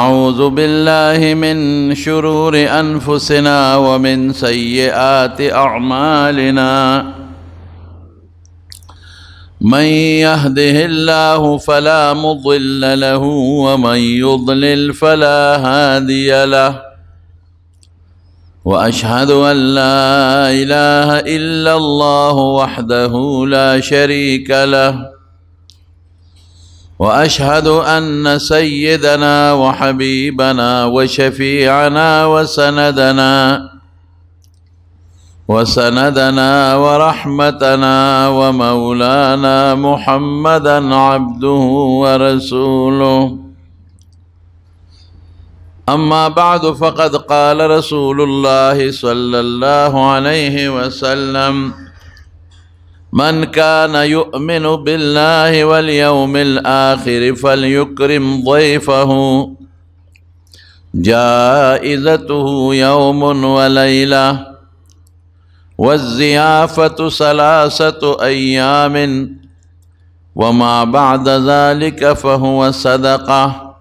أعوذ بالله من شرور أنفسنا ومن سيئات أعمالنا من يهده الله فلا مضل له ومن يضلل فلا هادي له وأشهد أن لا إله إلا الله وحده لا شريك له وأشهد أن سيدنا وحبيبنا وشفيعنا وسندنا ورحمتنا ومولانا محمدا عبده ورسوله أما بعد فقد قال رسول الله صلى الله عليه وسلم من كان يؤمن بالله واليوم الآخر فليكرم ضيفه جائزته يوم وليلة والزيافة 3 أيام وما بعد ذلك فهو صدقة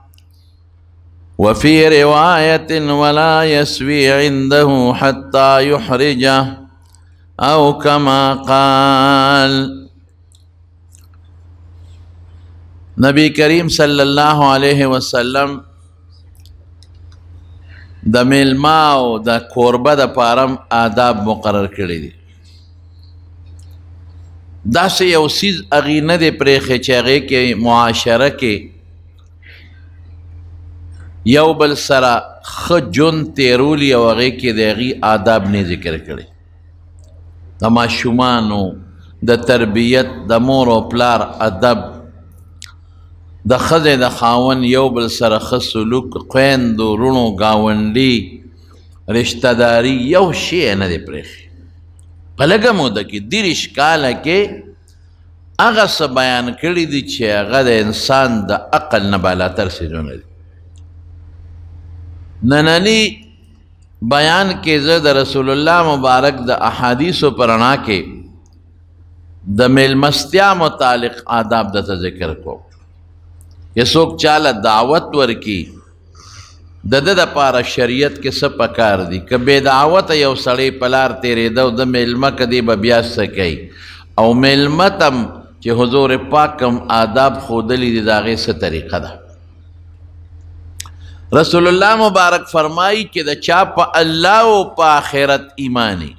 وفي رواية ولا يسوي عنده حتى يحرجه او کما قال. نبی کریم صلی اللہ علیہ وسلم د میلمہ او د کوربہ د پارم آداب مقرر کړي دي. داسې یو څیز هغې نه دی پرېښی چې هغې کې معاشره کې یو بل سره ښه ژوند تېرولي او هغې کې د هغې آداب نه ذکر کړي. د ماشومانو د تربیت د مور او پلار ادب د ښځې د خاوند یو بل سره ښه سلوک خویندو وروڼو ګاونډي رشته داري یو شی نه دی پرېښی. په لږه موده کې 30 کاله کې هغه څه بیان کړي دي چې هغه د انسان د عقل نه بالاتر څیزونه دي. نننی بیان کې زه د رسول الله مبارک د احادیثو پر رڼا کې د میلمستیا متعلق آداب درته ذکر کوم. که څوک چاله دعوت ورکي د ده دپاره شریعت کې څه پکار دي. که بې دعوته یو سړی په لار تېرېده او د میلمه که دی به بیا څه کوي او میلمه ته چې حضور پاک هم آداب ښودلي دي د هغې څه طریقه ده. رسول الله مبارک فرمائی کہ دا چا پا اللہ و پا آخرت ایمانی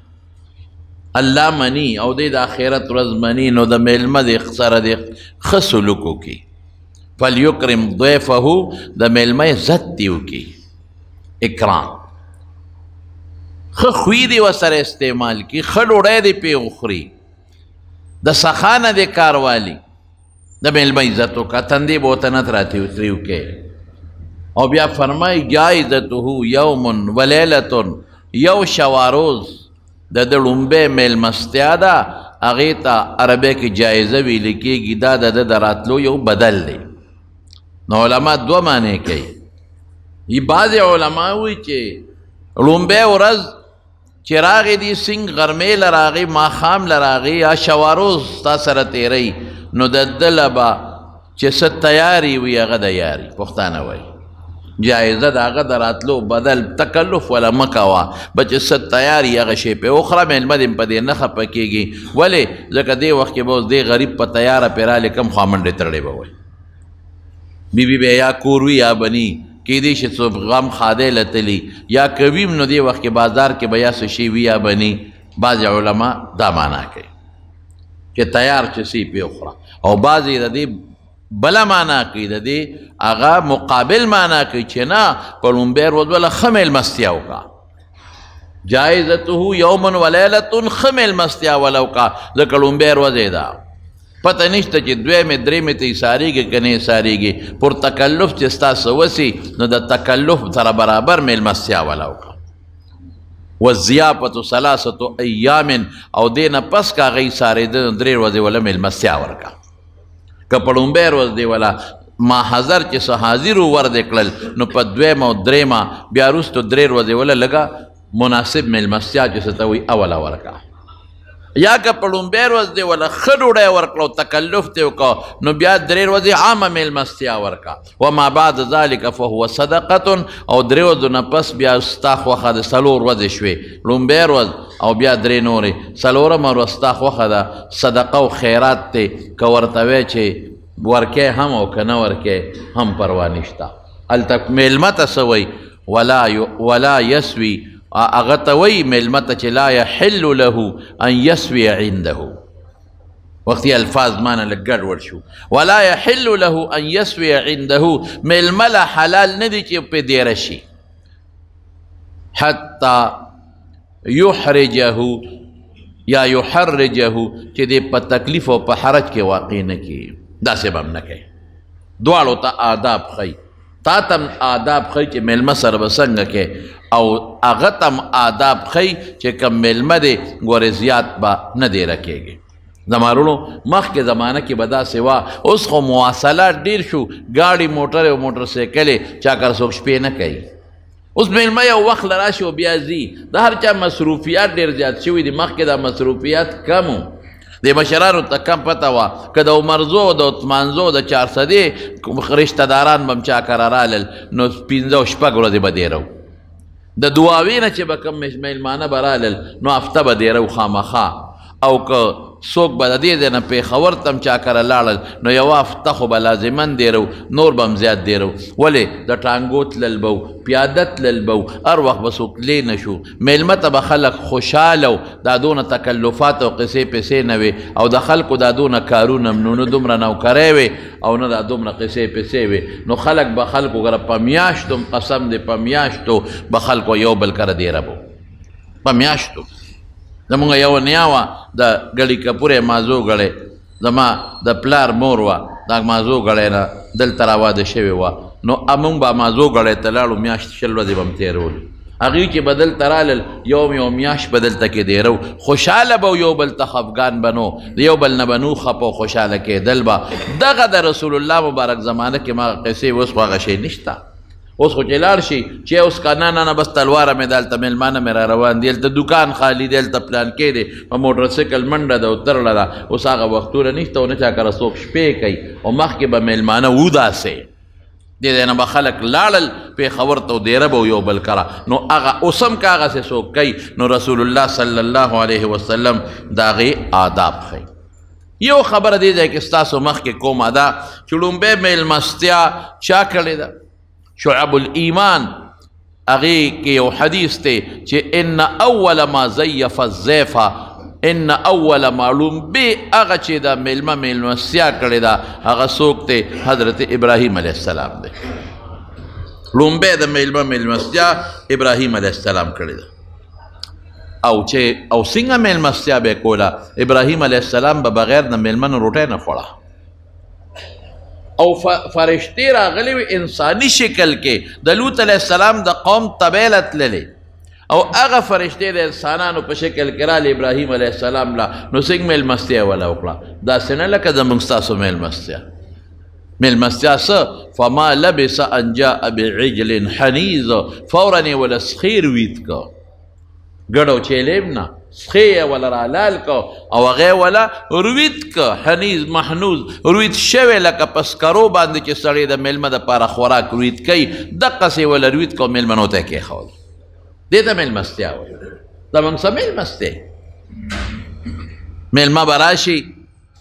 اللہ منی او دے دا آخرت رز منی نو دا میلمہ دے اخسار دے خسلکو کی فلیکرم ضیفہو دا میلمہ عزت دیو کی اکرام خوی دی وسر استعمال کی خڑوڑے دے پی اخری دا سخانہ دے کاروالی دا میلمہ عزتو کا تندی بوتنت راتی اتریو کے او بیا فرمائی جائزته یوم ولیلتن یو شواروز د لومبے میلمستیا دا هغې ته عربی کې جایزه ویل کېږي. دا د راتلو یو بدل دی. نو علما دوه معنی کوي. بعضې علما وایي چې لومبی ورځ چې راغې دي سنګ غرمې له راغې ماښام له راغې یا شواروز تا سره تېروي نو د ده له به چې څه تیاري وي هغه د یاري پښتانه وایي جائزه د هغه د راتلو بدل تکلف ولا مکوه بچ څه تیاري هغه شی پې وخوره میلمه دې په دې نه خفه کېږي. ولې ځکه دې وخت کې به اوس دې غریب په تیاره پې رالی کم خوا منډې تړې به وایي بیبي به یا کور وي یا بني کېدی شي څوک غم خادی لتلی یا کوي نو دې وخت کې بازار کې به یا څه شي وي یا بني. بعضې علما دا معنا کوي چې تیار چې سی پې وخوره او بعضې د دې بلا مانا کوي د دې هغه مقابل مانا کوي چې نه په لومبی ورځ وله ښه میلمستیا وکړه جایزته یوم ولیلتن ښه میلمستیا وله وکړه ځکه لومبی ورځ ده پته نشته چې دویمې درېمې ته ایسارېږي که نه ایسارېږي پر تکلف چې ستا څه وسي نو د تکلف سره برابر میلمستیا وله وکړه. والضیافة 3 ایام او دې نه پس که هغه ایسارېده نو 3 ورځې وله میلمستیا ورکړه. که په لومبی ورځ دی وله ما حضر چې څه حاضر ور دې کړل نو په 2 او 3 بیا وروستو 3 ورځې وله لږه مناسب میلمستیا چې څه ته وایي اوله ورکړه. یا که په لومبۍ ورځ دې وله ښه ډوډۍ ورکړه او تکلف دې وکړه نو بیا 3 ورځې عامه میلمستیا ورکړه وما بعد ذلک فهو صدقه او 3 ورځو نه پس بیا ستا خوښه د 4 ورځې شوې لومبۍ ورځ او بیا 3 نورې 4مه ورځ ستا خوښه ده صدقه او خیرات دی که ورته وی چې ورکې هم او که نه ورکې هم پروا نشته هلته میلمه ته څه وی ولا یسوي هغه ته وایي میلمه ته چې لا یحل له ان یسوي عنده وقتی الفاظ مانا لږ ګډوډ شو ولا یحل له ان یسوي عنده میلمه له حلال نه دی چې پې دیره شي حتی یحرجه یا یحرجه چې دی په تکلیف او په حرج کې واقع نه کړي داسې به هم نه کوي دواړو ته آداب ښیي تا تم آداب خی چې میلمه سره به څنګه کې او هغه تم آداب خی چې کوم میلمه دی ګورې زیات به نه دی رکېږي زما وروڼو مخکې زمانه کې به داسې وه اوس خو مواصلات ډېر شو ګاډي موټر او موټرسایکلې چا کر څوک شپې نه کوي اوس میلمه یو وخت له راشي او بیا ځي د هر چا مصروفیات ډېر زیات شوي دي مخکې دا مصروفیات کم و د مشرانو ته کم پته وه که د عمرزو د عثمانزو د 400 رشته داران به هم چا کره رالل نو 5 او 6 ورځې به دیرو د دعاوې نه چې به کوم میلمانه به رالل نو هفته به دیرو خامخا او که څوک به د دې ځای نه پېښور ته هم چا کره لاړل نو یوه هفته خو به لازمن دیرو نور به هم زیات دیرو ولې د ټانګو تلل به و پیاده تلل به و هر وخت به څوک تلی نه شو میلمه ته به خلک خوشحاله و دا دونه تکلفات او قصې پسې نه وې او د خلکو دا دونه کارونه هم نه دومره نوکرۍ وې او نه دا دومره قصې پسې وې نو خلک به خلکو ګره په میاشتو قسم دی په میاشتو به خلکو یو بل کره دیره به په میاشتو زمونږ یو نیا وه د ګړي کپورې مازو ګړی زما د پلار مور وه دا مازو ګړی نه دلته راواده شوې وه نو مونږ به مازو ګړی ته لاړو میاشت 20 ورځې به هم تېرولو هغوی چې به دلته رالل یو میاشت به دلته کې دیرو خوشحاله به یو بل ته خفګان به نو د یو بل نه به نو خپ او خوشحاله کېدل به دغه د رسول الله مبارک زمانه کې ما قصې اوس خو هغه شی نشته اوس خو چې لاړ شي چې اوس که نه بس تلواره مې دلته میلمانه مې را روان دي هلته دکان خالي دی هلته پلان کې دی په موټرسایکل منډه ده او ترړه ده اوس هغه وختونه نشته او نه چا کره څوک شپې کوي او مخکې به میلمانه و داسې دې ځای نه به خلک لاړل پېښور ته دیره به یو بل کره نو هغه اوس هم که هغسې څوک کوي نو رسول الله صلی الله علیه وسلم د هغې آداب ښیي یو خبره دې ځای کې ستاسو مخکې کومه ده چې لومبۍ میلمستیا چا کړې ده شعب الایمان هغې کې یو حدیث دی چې ان اول ما ضیف الضیف ان اول ما لومبۍ هغه چې د میلمه میلمستیا کړې ده هغه څوک دی حضرت ابراهیم علیه السلام دی لومبۍ د میلمه میلمستیا ابراهیم علیه السلام کړې ده او څنګه میلمستیا به یې کوله ابراهیم علیه السلام به بغیر د میلمه نه روټۍ نه خوړه او فرشتې راغلي وي انساني شکل کې د لوط علیه السلام د قوم تبیله تللې او هغه فرشتې د انسانانو په شکل کې راغلي ابراهیم علیه السلام لا نو څنګه میلمستیا یې وله وکړه داسې نه لکه زموږ ستاسو میلمستیا میلمستیا څه فما لبس ان جاء بعجل حنیز فورا یې وله سخیر وید که ګډ او چیلیم نه سخی یې وله رالال که او هغې وله روید که حنیز محنوز روید شوی لکه په سکرو باندې چې سړی د میلمه دپاره خوراک روید کوي دقسې وله روید که او میلمنو ته یې کېښول دې ته میلمستیا وایي زموږ څه میلمستې میلمه به راشي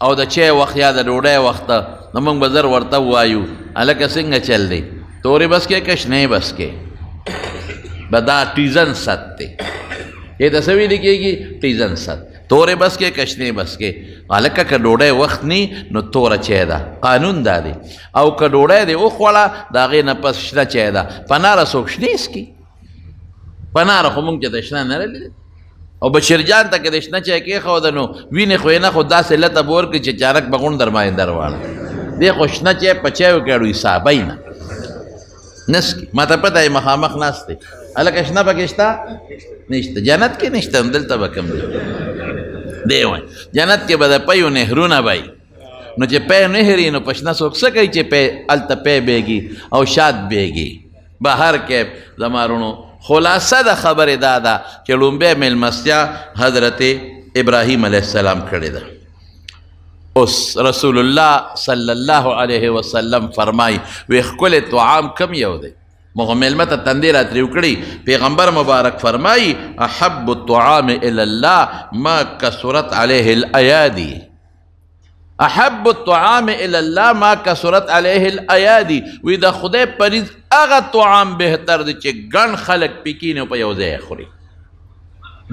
او د چای وخت یا د ډوډۍ وخته نو موږ به زر ورته ووایو هلکه څنګه چل دی تورې بس کې که شنې بس کې به دا ټیزن ست دی یہ ته څه ویلې کېږي ټیزن ست تورې بس کې کشنې بس کې هلکه که ډوډۍ وخت نی نو توره چای ده قانون دا دی او که ډوډۍ دې وخوړه د هغې نه پس شنه چای ده په ناره څوک شنې څکي په ناره خو مونږ چې ته شنه نه لیدل او بشیرجان ته که د شنه چای کېښوده نو وینې خو یې نه خو داسې لته به ورکړي چې چارک به غونډ در باندې در واړه دې خو شنه چای په چایو کې اړوي صحابی نه نسکي ما ته پته یې مخامخ ناست دی هلکه شنه پکې شته نشته جنت کې نشته همدلته به کم دی وایي جنت کې به د پیو نهرونه به نو چې پی نهري نو په شنه څوک څه کوي چې پی هلته پی بیږي او شاد بیږي بهر کې زما وروڼو خلاصه د خبرې دا ده چې لومبۍ میلمستیا حضرت ابراہیم علیہ السلام کھڑے دا اس رسول اللہ صلی اللہ علیہ وسلم فرمائی وی خکل طعام کم یو دے مغم میلمت تندیر اتریو کڑی پیغمبر مبارک فرمائی احب الطعام الاللہ ما کسرت علیہ الایادی احب الطعام الاللہ ما کسرت علیہ الایادی وی دا خدای پریز اغا طعام بہتر دے چے گن خلق پکینو پا یوزے خوری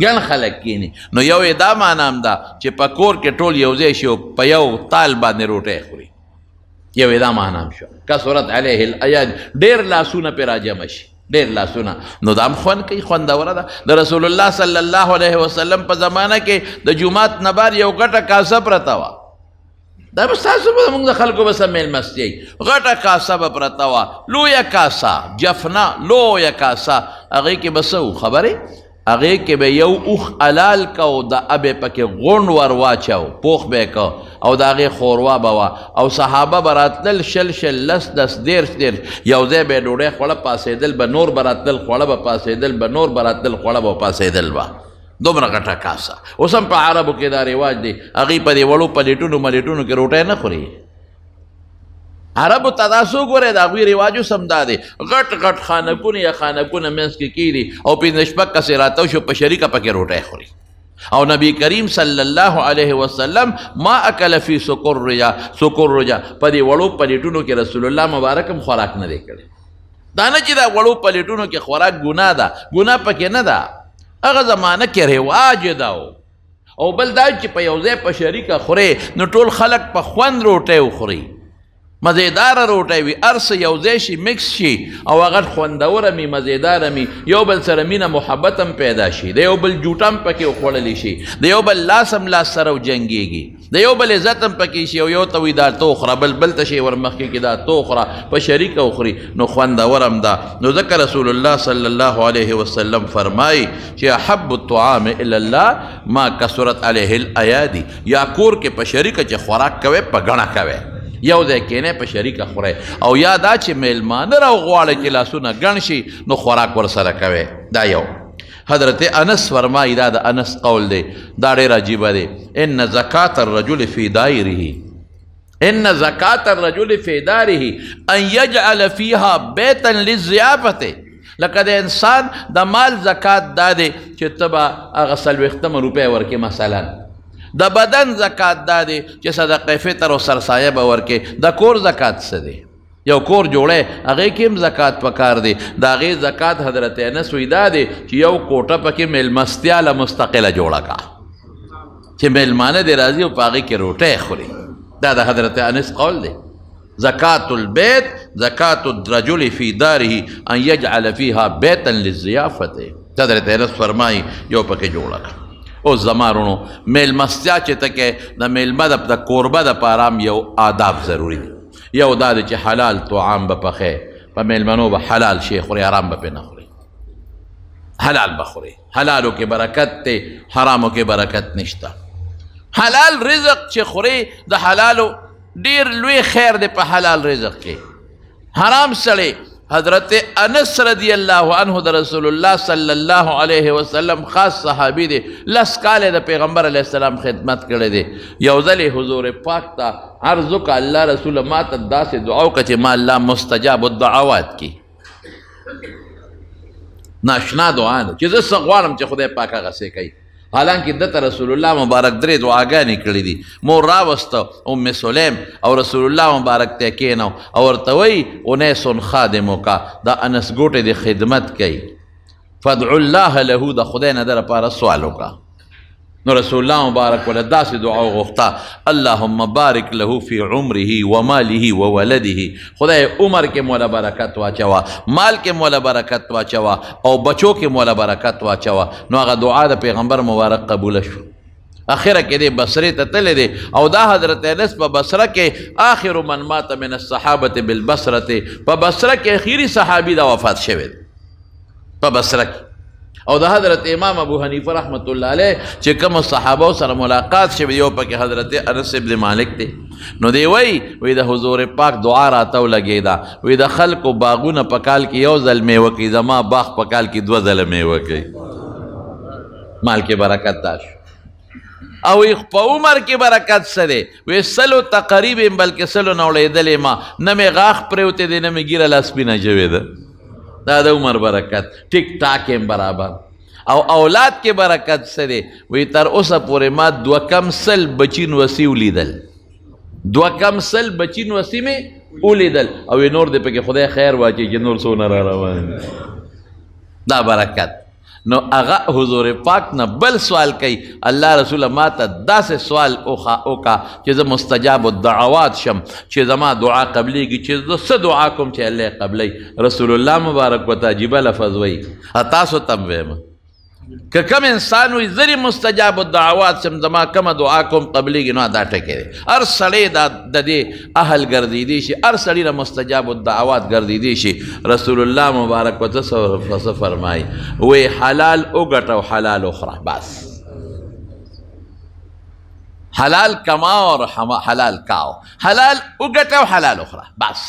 گن خلق کینی نو یو دا مانام دا چے پا کور کے ٹول یوزے شو پا یو تال باندے روٹے خوری یو دا مانام شو کسرت علیہ الایادی دیر لاسونا پی راجمشی دیر لاسونا نو دام خوان کئی خوان دورا دا رسول اللہ صلی اللہ علیہ وسلم پا زمانہ کے دا جمعات نبار یو گٹا کاسا پرتاوا دا بستاسو با مونگ دا خلقو بسا میل مستی غٹا کاسا با پرتاوا لو یا کاسا جفنا لو یا کاسا اگئی کے بسو خبری اگئی کے بے یو اوخ علال کاو دا ابے پاکے غن وروا چاو پوخ بے کاو او دا اگئی خوروا بوا او صحابہ براتل شل شل لس دس دیر یو دے بے ڈوڑے خوڑا پاسے دل با نور براتل خوڑا با پاسے دل با نور براتل خوڑا با پاسے دل با دومرا غٹا کاسا اسم پا عربو کے دا رواج دے اگی پا دے وڑو پلیٹونو ملیٹونو کے روٹے نہ خوری عربو تداسو گو رہے دا اگوی رواجو سمدا دے غٹ غٹ خانکون یا خانکون منس کی دی او پی نشپک کسی راتو شو پا شریکا پا کے روٹے خوری او نبی کریم صلی اللہ علیہ وسلم ما اکل فی سکر رجا پا دے وڑو پلیٹونو کے رسول اللہ مبارکم خوراک نہ دے کرے دانا چی دا وڑو پلیٹونو کے خوراک گناہ دا گناہ پا کے نہ دا اگا زمانہ کے رواج داو او بل دا چی پا یوزے پا شریکا خورے نو ٹول خلق پا خوند روٹے خوری مزیدار روٹے وی ارس یوزے شی مکس شی او اگر خوندورمی مزیدارمی یو بل سرمین محبتم پیدا شی دیو بل جوٹم پکی خوڑلی شی دیو بل لاسم لاس سرو جنگی گی دیو بل عزتم پکی شی او یو توی دا توخرا بل تشی ورمخی کی دا توخرا پا شریک اخری نو خوندورم دا نو ذکر رسول اللہ صلی اللہ علیہ وسلم فرمائی چی احب الطعام الاللہ ما کسرت علیہ الایادی یا کور کے پا شریک چی خوراک کوئے پا گنا کوئے یو دے کینے پا شریک خورے او یادا چی میلمان رو غوار کی لاسونا گنشی نو خوراک ورسر کوئے دا یو حضرت انس فرمائی دا انس قول دے دا دیر عجیبہ دے ان زکاة الرجل فی دائرہی ان زکاة الرجل فی دائرہی ان یجعل فیہا بیتا للزیافت لکہ انسان دا مال زکاة دا دے چی تبا اغسل وختم روپے ورکی مثلا دا بدن زکاة دا دے چی صدق فطر و سرسایہ باور کے دا کور زکاة سے دے یو کور جوڑے اگے کم زکاة پکار دے دا اگے زکاة حضرت انس وی دا دے چی یو کوٹا پکی ملمستیال مستقل جوڑا کا چی ملمانے دے رازی و پاگی کے روٹے خوری دا حضرت انس قول دے زکاة البیت زکاة الرجل فی دارہی ان یجعل فیہا بیتا للزیافت حضرت انس فرمائی یو پکی جوڑا کا او زمانونو میل مستیا چی تکے دا میلمہ دا کوربہ دا پارام یو آداب ضروری دی یو دا دی چی حلال تو عام با پخے پا میلمنو با حلال شیخ خوری حرام با پی نخوری حلال بخوری حلالو کے برکت تے حرامو کے برکت نشتا حلال رزق چی خوری دا حلالو دیر لوی خیر دے پا حلال رزق کے حرام سڑے حضرت انس رضی اللہ عنہ دا رسول اللہ صلی اللہ علیہ وسلم خاص صحابی دے لسکالے دا پیغمبر علیہ السلام خدمت کرے دے یوزل حضور پاک تا عرضو کا اللہ رسول مات دا سے دعاو کا چے ما اللہ مستجاب الدعوات کی ناشنا دعا دے چیزے سغوارم چے خدای پاکا غصے کئی حالانکہ دتا رسول اللہ مبارک درے دعاگانی کردی دی مور راوستا ام سلیم اور رسول اللہ مبارک تے کینو اور توئی انیسن خادموں کا دا انس گوٹے دی خدمت کی فادعو اللہ لہو دا خدای ندر پارا سوالوں کا نو رسول اللہ مبارک ولدا سے دعاو غفتا اللہم بارک لہو فی عمرہی ومالہی وولدہی خدای عمر کے مولا برکت واچوا مال کے مولا برکت واچوا او بچوں کے مولا برکت واچوا نو اگا دعا دا پیغمبر مبارک قبول شو آخرہ کے دے بصرے تتلے دے او دا حضرت انس پا بصرہ کے آخر من مات من الصحابت بالبصرت پا بصرہ کے اخیری صحابی دا وفات شوے دے پا بصرہ کی او دا حضرت امام ابو حنیفہ رحمت اللہ علیہ چے کم صحابہ سر ملاقات شوی دیو پا کہ حضرت انس ابن مالک تے نو دے وی دا حضور پاک دعا راتاو لگے دا وی دا خلق و باغون پکال کی یو ظلمے وکی دا ما باغ پکال کی دو ظلمے وکی مال کے برکت تاش او په عمر کې برکت څه دی وی سلو تقریب یم بلکې سلو نه اړېدلې ما نه مې غاښ پرېوتی دی نه مې ږیره لا سپینه شوې ده دا د عمر برکت ټیک ټاک یم برابر او اولاد کې برکت څه دی وی تر اوسه پورې ما 200 بچین وسی ولیدل 200 بچین وسی مې ولیدل او نور دې پکې خدای خیر واچي چې نور څونه را روان دا برکت نو هغه حضور پاک نه بل سوال کوي الله رسول ما ته داسې سوال وکا چې زه مستجاب الدعوات شم چې زما دعا قبلیږي چې زه څه دعا کوم چې الله قبلی رسول الله مبارک ورته عجیبه لفظ وایي تاسو ته هم وایم که کم انسان وي زری مستجاب الدعوات شم زما کومه دعا کوم قبلیږي نو دا ټکی دی هر سړی د دې اهل ګرځېدی شي هر سړي نه مستجاب الدعوات ګرځېدی شي رسول الله مبارک ورته څه فرمایي وی حلال وګټه او حلال وخوره بس حلال کما اور حلال کاو حلال وګټه او حلال وخوره بس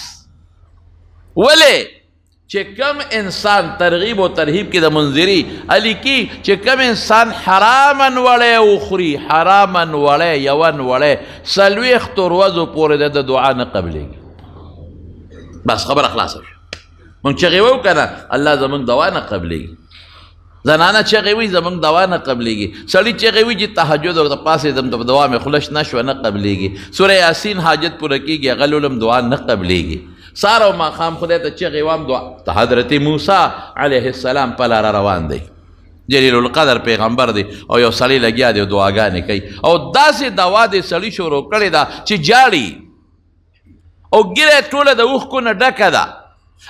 ولې چې کم انسان ترغیب و ترهیب کې د منذری علی کی چې کم انسان حراما وړی وخوري حراما وړی یون وړی څلوېښتو ورځو پورې د دعا نه قبلیږي بس خبره خلاصه شوه موږ چغې وو که نه الله زموږ دعا نه قبلیږي زنانه چغې وي زموږ دعا نه قبلیږي سړي چغې وي چې تهجد ورته پاڅېدم د دعا مې خلش نه شوه نه قبلیږي سوره یاسین حاجت پوره کېږي هغه لولم دعا نه قبلیږي سار او ماښام خدای ته چغې وام دعا ته حضرت موسی علیه السلام په لاره روان دی جلیل القدر پیغمبر دی او یو سړی لګیا دی دعاګانې کوي او داسې دوا دې سړي شروع کړې ده چې جاړي او ګیره ټوله د اوښکو نه ډکه ده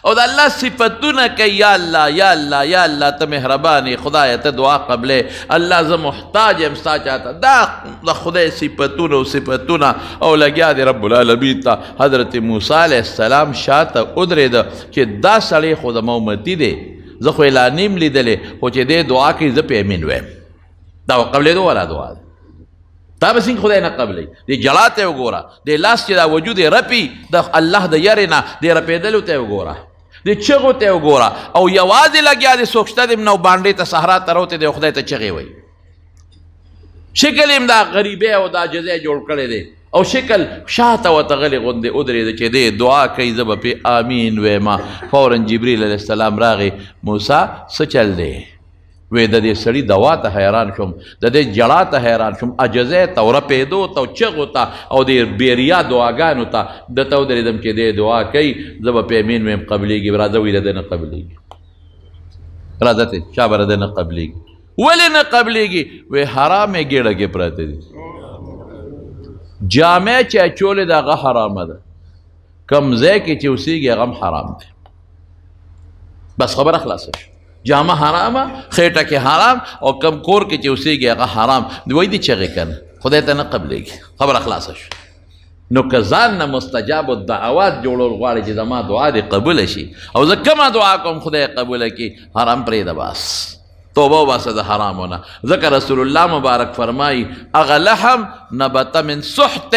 او د الله صفتونه کوي یا الله یا الله یا الله ته مهرباني خدای ته دعا قبلې الله زه محتاج یم ستا چاته دا د خدای صفتونه او صفتونه او لګیا دی رب العالمین ته حضرت موسی علیه السلام شاته ودرېده چې دا سړی خو زما امتي دی زه خو یې لا نیم لیدلی خو چې دی دعا کوي زه پې امین ویم دا قبلېدو والا دعا ده دا به څنګه خدای نه قبلوي دې جړا ته وګوره دې لاس چې دا وجود یې رپي د الله د یارې نه دې رپېدلو ته وګوره دې چغو ته وګوره او یوازې لګیا دې څوک شته دې نو بانډې ته صحرا ته روتې دې خدای ته چغې وایي شکل یې دا غریبۍ او دا جزای جوړ کړی دی او شکل شاته ورته غلې غوندې ودرېده چې دې دعا کوي زه به پې امین ویمه فورا جبریل علیه السلام راغی موسی څه چل دی وی د دې سړي دوا ته حیران شوم د دې جړا ته حیران شوم عجزۍ ته ورپېدو ته چغو ته او د بیریا دعاګانو ته دته ودرېدم چې دې دعا کوي زه به پې امین ویم قبلیږي راځه وی د ده نه قبلیږي راځه ته چا به د ده نه قبلیږي ولې نه قبلیږي وی حرامې ګېډه کې پراته دي جامې چې اچولې ده هغه حرامه ده کم ځای کې چې اوسېږي هغه هم حرام دی بس خبره خلاصه شو جامه حرامه خیټه کې حرام او کم کور کې چې اوسېږي هغه حرام وایي دي چغې کنه خدای ته نه قبلیږي خبره خلاصه شو نو که ځان نه مستجاب الدعوات جوړول غواړي چې زما دعا دې قبوله شي او زه کومه دعا کوم خدای قبوله کړي حرام پرېږده بس توبه وباسه د حرامونه ځکه رسول الله مبارک فرمایي هغه لحم نبت من سحت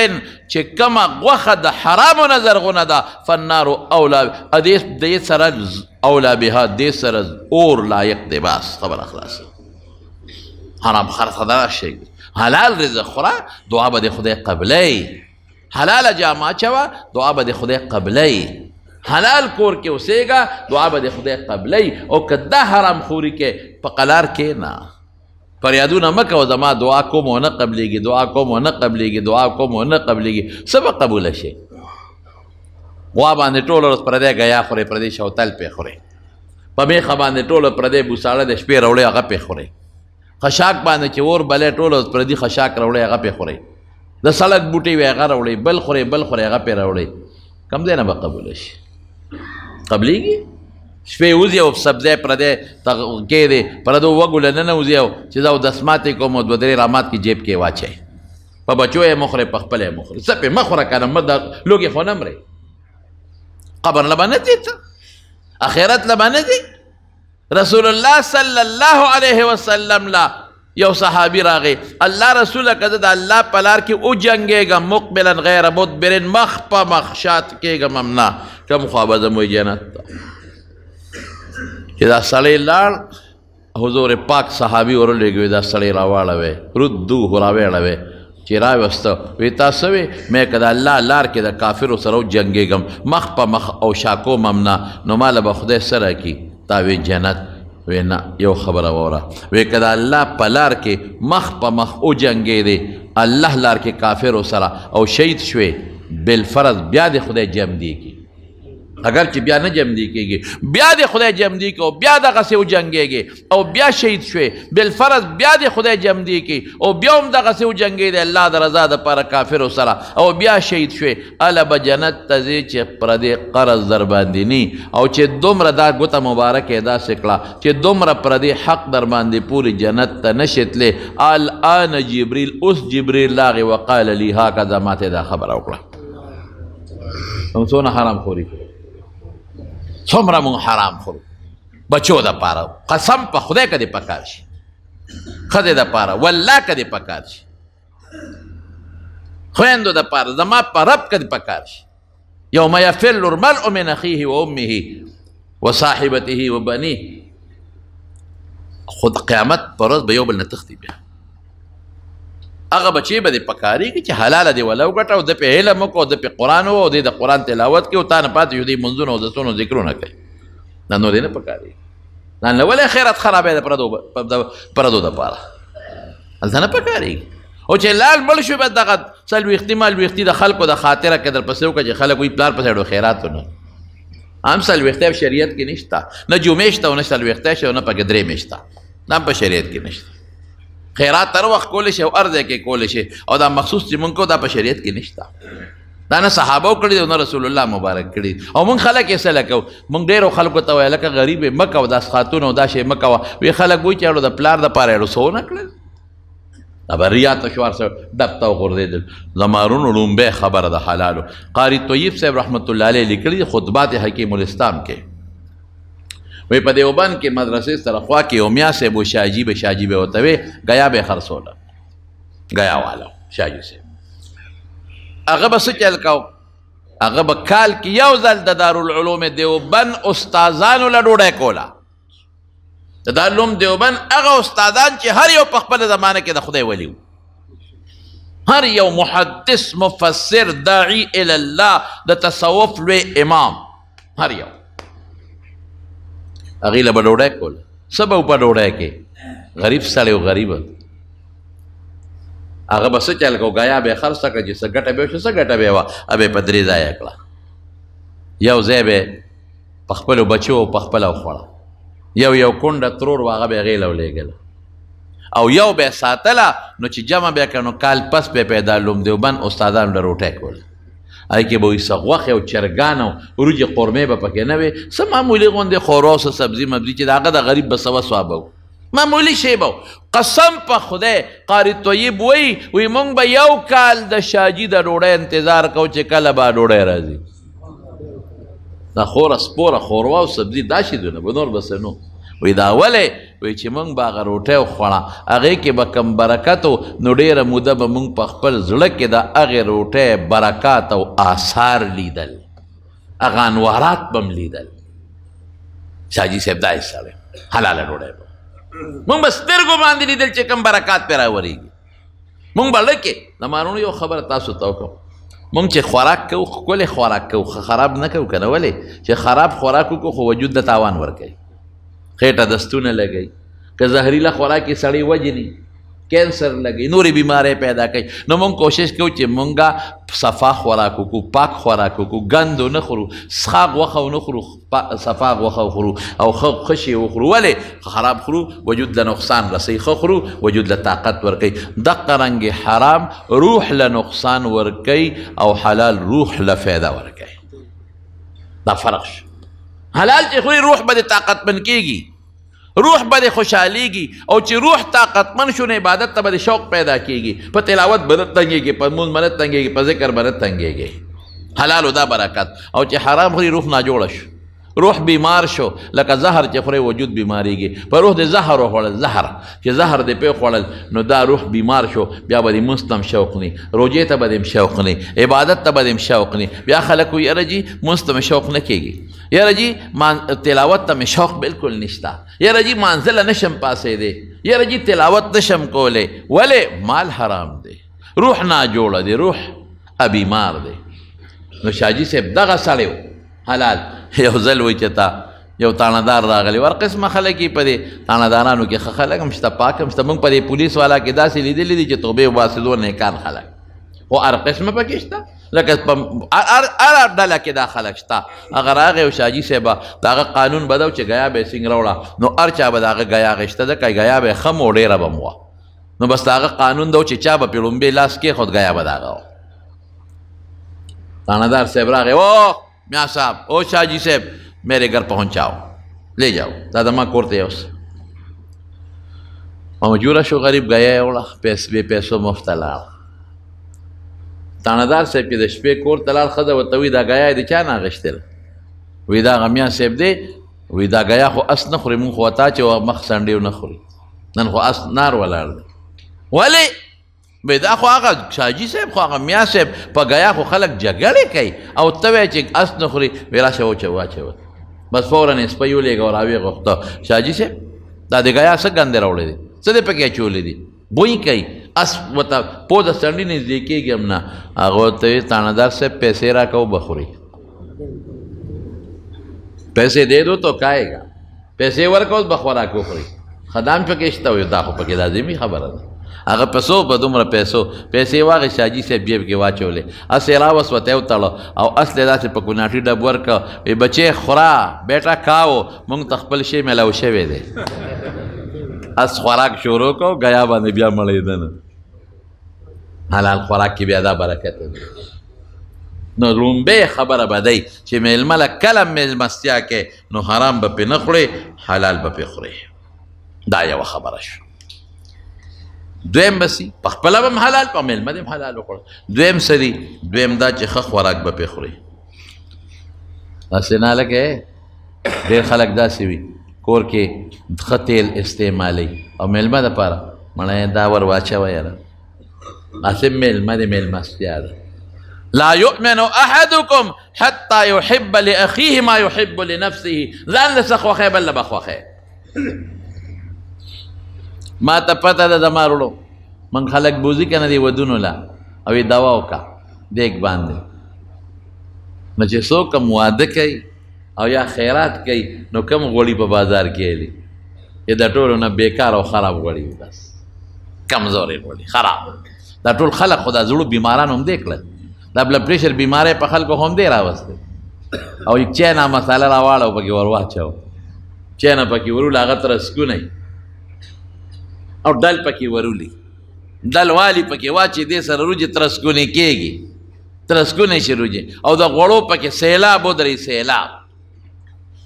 چې کومه غوښه د حرامو نه زرغونه ده فالنار اولا دې سره اولا بها دې سره اور لایق دی بس خبره خلاصه حرام خرڅه شي حلال رزق خوره دعا به د خدای قبلی حلاله جامه اچوه دعا به د خدای قبلی حلال کور کې اوسېږه دعا به د خدای قبلی او که دا حرام خوري کې په قلار کې نه فریادونه مه کوه زما دعا کوم ونه قبلیږي دعا کوم ونه قبلیږي دعا کوم ونه قبلیږي څه به قبوله شي غوا باندې ټوله ورځ پردی ګیا خورې پردی شوتل پې خورې په میخه باندې ټوله پردی بوساړه د شپې راوړې هغه پې خورې خشاک باندې چې اور بلی ټوله ورځ پردي خشاک راوړې هغه پې خورې د سړک بوټي وې هغه راوړې بل خورې بل خورې هغه پې راوړې کم ځای نه به قبوله شي قبلیږي شپې وځي او سبزی پردی کې دی پردو وږو له ننه وځي او چې زه اودسمات یې کوم او دوه درې رامات کې جیب کې واچوئ په بچو یې مه خورئ په خپله یې مه خورئ څه پې مه خوره که نه مه د لوږې خو نه مرئ قبر له به نه ځي ته اخرت له به نه ځي رسول الله صلی الله علیه وسلم لا یو صحابي راغی الله رسوله که زه د الله په لار کې وجنګېږم مقبلا غیر مدبر مخ په مخ شات کېږم هم نه کوم خوا به ځم وایي جنت ته چې دا سړی لاړ حضور پاک صحابي ورلېږي دا سړی راواړوي ردوه راویړوي چې راوسته وی تاسو وی مې که د الله لار کې د کافرو سره وجنګېږم مخ په مخ او شاکو ممنه نو ماله به خدای سره کي تا وی جنت وی نه یو خبره واوره وی که د الله په لار کې مخ په مخ وجنګېدې الله لار کې کافرو سره او شهید شوې بالفرض بیا د خدای جمدی کی اگر چې بیا نه جمدی کېږي بیا د خدای جمدی کی او بیا دغسې وجنګېږي او بیا شهید شوې بالفرض بیا د خدای جمدی کی او بیا هم دغسې وجنګېدې الله د رضا دپاره کافرو سره او بیا شهید شوې هله به جنت ته ځې چې پردې قرض در باندې ني او چې دومره دا ګوته مبارکه یې داسې کړه چې دومره پردې حق در باندې پورې جنت ته نشې تلې الآن جبریل اوس جبریل راغی وقال لي هکذا ما ته دا خبره وکړه نو څونه حرام خوري څومره مونږ حرام خورو بچو دپاره قسم په خدای که دې پکار شي ښځې دپاره والله که دې پکار شي خویندو دپاره زما په رب که دې پکار شي یوم یفر المرء من اخیه و امه و صاحبته و بنیه خود قیامت په ورځ به یو بل نه تښتي بیا هغه بچې به دې پکارېږي چې حلاله دې وله وګټه او ده پې علم وکړه او ده پې قرآن ووایه او دې د قرآن تلاوت کړي او تا نه پاتې شو دې منځونه او دسونه ذکرونه کوي دا نور یې نه پکارېږي دا نه ولې خیرات خرابوي د پردو دپاره هلته نه پکارېږي او چې لال مړ شو بیا دغه څلوېښتي مالوېښتي د خلکو د خاطره کې درپسې وکړه چې خلک وایي پلار په سایډو خیراتونه هم څلوېښتی په شریعت کې نشته نه جمعې شته او نه څلوېښتی شته او نه پکې درېمې شته دا هم په شریعت کې نشته خیرات هر وخت کولی شي او هر ځای کې کولی شي او دا مخصوص چې مونږ کو دا په شریعت کې نشته دا نه صحابو کړي او نه رسول الله مبارک کړي او مونږ خلک یې څه لکو مونږ ډېرو خلکو ته وایه لکه غریب یې مه کوه داس خاتون او دا شی مه کوه وی خلک وایي چې اړو د پلار دپاره اړو څه ونه کړل دا به ریا تشوار سره ډب ته وغورځېدل زمارونو لومبی خبره د حلالو قاري طیب صاحب رحمت الله علیه لیکلي خطبات حکیم الاسلام کې وی په دیوبند کې مدرسې سره خوا کې یو میا صاحب و شاجي به ورته وی ګیا به یې خرڅوله ګیا والا شاجي صاحب هغه به څه چل کو هغه به کال کې یو ځل د دارالعلوم دیوبند استادانو له ډوډۍ کوله د دارالعلوم دیوبند هغه استادان چې هر یو په خپله زمانه کې د خدای ولی و هر یو محدث مفسر داعی الله د تصوف لوی امام هر یو هغې له به ډوډۍ کوله څه به په ډوډۍ کې غریب سړی و غریبه هغه به څه چل کو ګیا به یې خرڅه کړه چې څه ګټه به وشوه څه ګټه به یې وه به یې په درې ځایه کړه یو ځای به یې په خپلو بچو په خپله وخوړه یو کونډه ترور و هغه به یې غېله ولېږله او یو به یې ساتله نو چې جمع به یې کړه نو کال پس به یې په دارالعلوم دیوبند استادانو له روټۍ کوله هغې کې به وایي څه غوښې او چرګان او وریجې قورمې به پکې نه وې څه معمولي غوندې خورا او څه سبزي مبزي چې د هغه د غریب به سوه سوابه و معمولي شی به قسم په خدای قاري طیب وایي مونږ به یو کال د شاجي د ډوډۍ انتظار کوو چې کله به ډوډۍ راځي دا خوره سپوره خوروا او سبزي دا شیدونه به نور بس نو وی دا ولې وی چې مونږ به هغه روټۍ وخوړه هغې کې به کم برکت و نو ډېره موده به مونږ په خپل زړه کې د هغې روټۍ برکات او آثار لیدل هغه انوارات به م لیدل شاجي صاحب دا یې سړی حلاله ډوډۍ به مونږ به سترګو باندې لیدل چې کم برکات پرې راورېږي مونږ به لکې د مارونو یو خبره تاسو ته وکړم مونږ چې خوراک کوو ښکلی خوراک کوو خراب نه کوو که نه ولې چې خراب خوراک وکړو خو وجود د تاوان ورکوي خېټه دستونه لګوي که زهریله خوراک یې سړی وجني کینسر لګوي نورې بیمارۍ پیدا کوي نو مونږ کوشش کوو چې مونږه صفا خوراک وکړو پاک خوراک وکړو ګند ونه خورو څښاک غوښه ونه خورو صفا غوښه وخورو او ښه شی وخورو ولې خراب خورو وجود له نقصان رسوي ښه خورو وجود له طاقت ورکوي دقه رنګې حرام روح له نقصان ورکوي او حلال روح له فایده ورکوي دا فرق شو حلال چې خوري روح به د طاقتمن کېږي روح به د خوشحالیږي او چې روح طاقتمن شو نه عبادت ته به د شوق پیدا کېږي په تلاوت به نه تنګېږي په لمونځ به نه تنګېږي په ذکر به نه تنګېږي حلالو دا برکت او چې حرام خوري روح ناجوړه شو روح بیمار شو لکه زهر چې خوري وجود بیماریږي په روح د زهر وخوړل زهر چې زهر دې پې خوړل نو دا روح بیمار شو بیا به دې مونځ ته هم شوق نی روجې ته به دې هم شوق نی عبادت ته به دې هم شوق نی بیا خلک وایي یاره جي مونځ ته مې شوق نه کېږي یاره جي تلاوت ته مې شوق بالکل نشته یاره جي مانځله نشم پاسېدی یاره جي تلاوت نشم کولی ولې مال حرام دی روح ناجوړه دی روح بیمار دی نو شاجي صاحب دغه سړی و حلال یو ځل وایي چې تا یو تاڼهدار راغلی ور قسمه خلک یې په دې تاڼهدارانو کې ښه خلک هم شته پاک هم شته موږ په دې پولیس والا کې داسې لیدلي دي چې توبې وباسېدو نیکان خلک خو هر قسمه پکې شته لکه هر ډله کې دا خلک شته هغه راغی او شاجي صاحبه د هغه قانون به ده چې ګیا به یې څنګ راوړه نو هر چا به د هغه ګیا غېشته ده که ګیا به یې ښه مو ډېره به م وه نو بس د هغه قانون ده چې چا به پې لومبې لاس کېښود ګیا به د هغه و تاڼهدار صاحب راغی او میاں صاحب او شاجی صاحب میرے گھر پہنچاؤ لے جاؤ دادا ماں کورتے اوس مجورہ شو غریب گیا اوڑا بے پیسو مفت لاړ تاڼهدار صاحب چې د شپې کور ته لاړ ښځه ورته وایي دا ګیا یې د چا نه اخېستل وایي دا هغه میاں صاحب دی وایي دا ګیا خو اس نه خوري مونږ خو تا چې مخ سنډې نه خوري نن خو اس نار ولاړ دی ولې وایي دا خو هغه شاجي صاحب خو هغه میاں صاحب په ګیا خو خلک جګړې کوي او ته وایې چې اس نه خوري وایي راشه واچوه بس فوراً یې سپی ولېږه او راویې غوښته شاجي صاحب دا د ګیا څه ګندې راوړی دی څه دې پکې اچولی دي بوی کوي اس ورته پوزه سړي نږدې کېږي هم نه هغه ورته وایي تاڼهدار صاحب پیسې راکوه بخوري پیسې دے دو تو کھائے گا پیسې ورکوه بخوراک وخوري خدام پکې شته وایي دا خو پکې لازمي خبره ده هغه پیسو په دومره پیسې واغې شاجي صاحب جیب کې واچولې اس یې راوسوته یې وتړه او اس یې داسې په کوناټي ډب ورکړه وایي بچې خورا بیټا کاو مونږ ته خپل شی میلاو شوی دی اس خوراک شروع کو گیا باندې بیا مړېده نه حلال خوراک کې بیا دا برکت دی نو لومبۍ خبره به دی چې میلمه له کله میلمستیا کې نو حرام به پې نه خورې حلال به پې خورې دا یوه خبره شو دویم بسی په خپله به هم حلال په میلمه دې هم حلال وخوړه دویم څه دي دویم دا چې ښه خوراک به پې خورې داسې نه لکه ډېر خلک داسې وي کور کې ښه تیل استعمالوي او میلمه دپاره مړی دا ور واچوه یاره هسې میلمه د میلمستیا ده لا یؤمن احدکم حتی یحب لاخیه ما یحب لنفسه ځان له څه خوښی بل له به خوښی ما ته پته ده زما وروڼو موږ خلک بوځي که نه دي ودونو له او یې دوا وکړه دیګ باندې نو چې څوک هم واده کوي او یا خیرات کوي نو کم غوړي په بازار کې الی چې د ټولو نه بیکار او خراب غوړي بس کمزورې غوړي خراب دا ټول خلک خو دا زړو بیماران هم دی کړل دا بلډ پریشر بیماری په خلکو هم دی راوستی او یک چینه مساله راواړه او پکې ور واچو چینه پکې ورول هغه ترسکونی او ډل پکې ورولي ډل والی پکې واچي دې سره روجې ترسکونی کېږي ترسکونی شي روجې او د غوړو پکې سیلاب ودرې سیلاب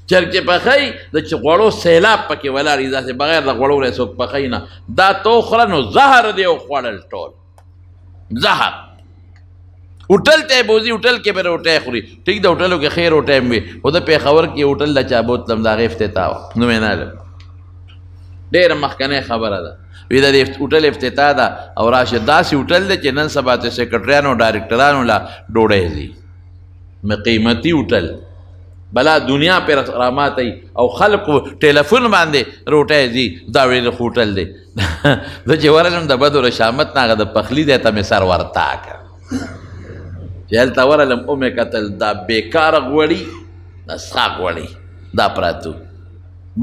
چرګ چې پخی د چې غوړو سیلاب پکې ولاړي داسې بغیر د غوړو نه څوک پخی نه دا تو خوره نو زهر دی او خوړل ټول زهر होटल ته بوزي होटल کې به روټه خوري ټیک د هوټلو کې خیر روټه وي خو د پیښور کې هوټل د چا بوتلم دا افتتاح نو نه له ډېر مخکنه خبره ده وی د هوټل افتتاح ده او راشه داسې هوټل دی چې نن سبا ته سیکرټریانو ډایرکټرانو لا ډوډۍ دي قیمتي هوټل بلا دنیا پر رامات او خلق ټلیفون باندې روټه دي دا ویل هوټل دی د چې ورلم د بدر شامت ناغه د پخلی دی ته سر ورتاک جهل تا ورلم اومه قتل دا بیکار غوړي دا سخاق غوړي دا پراتو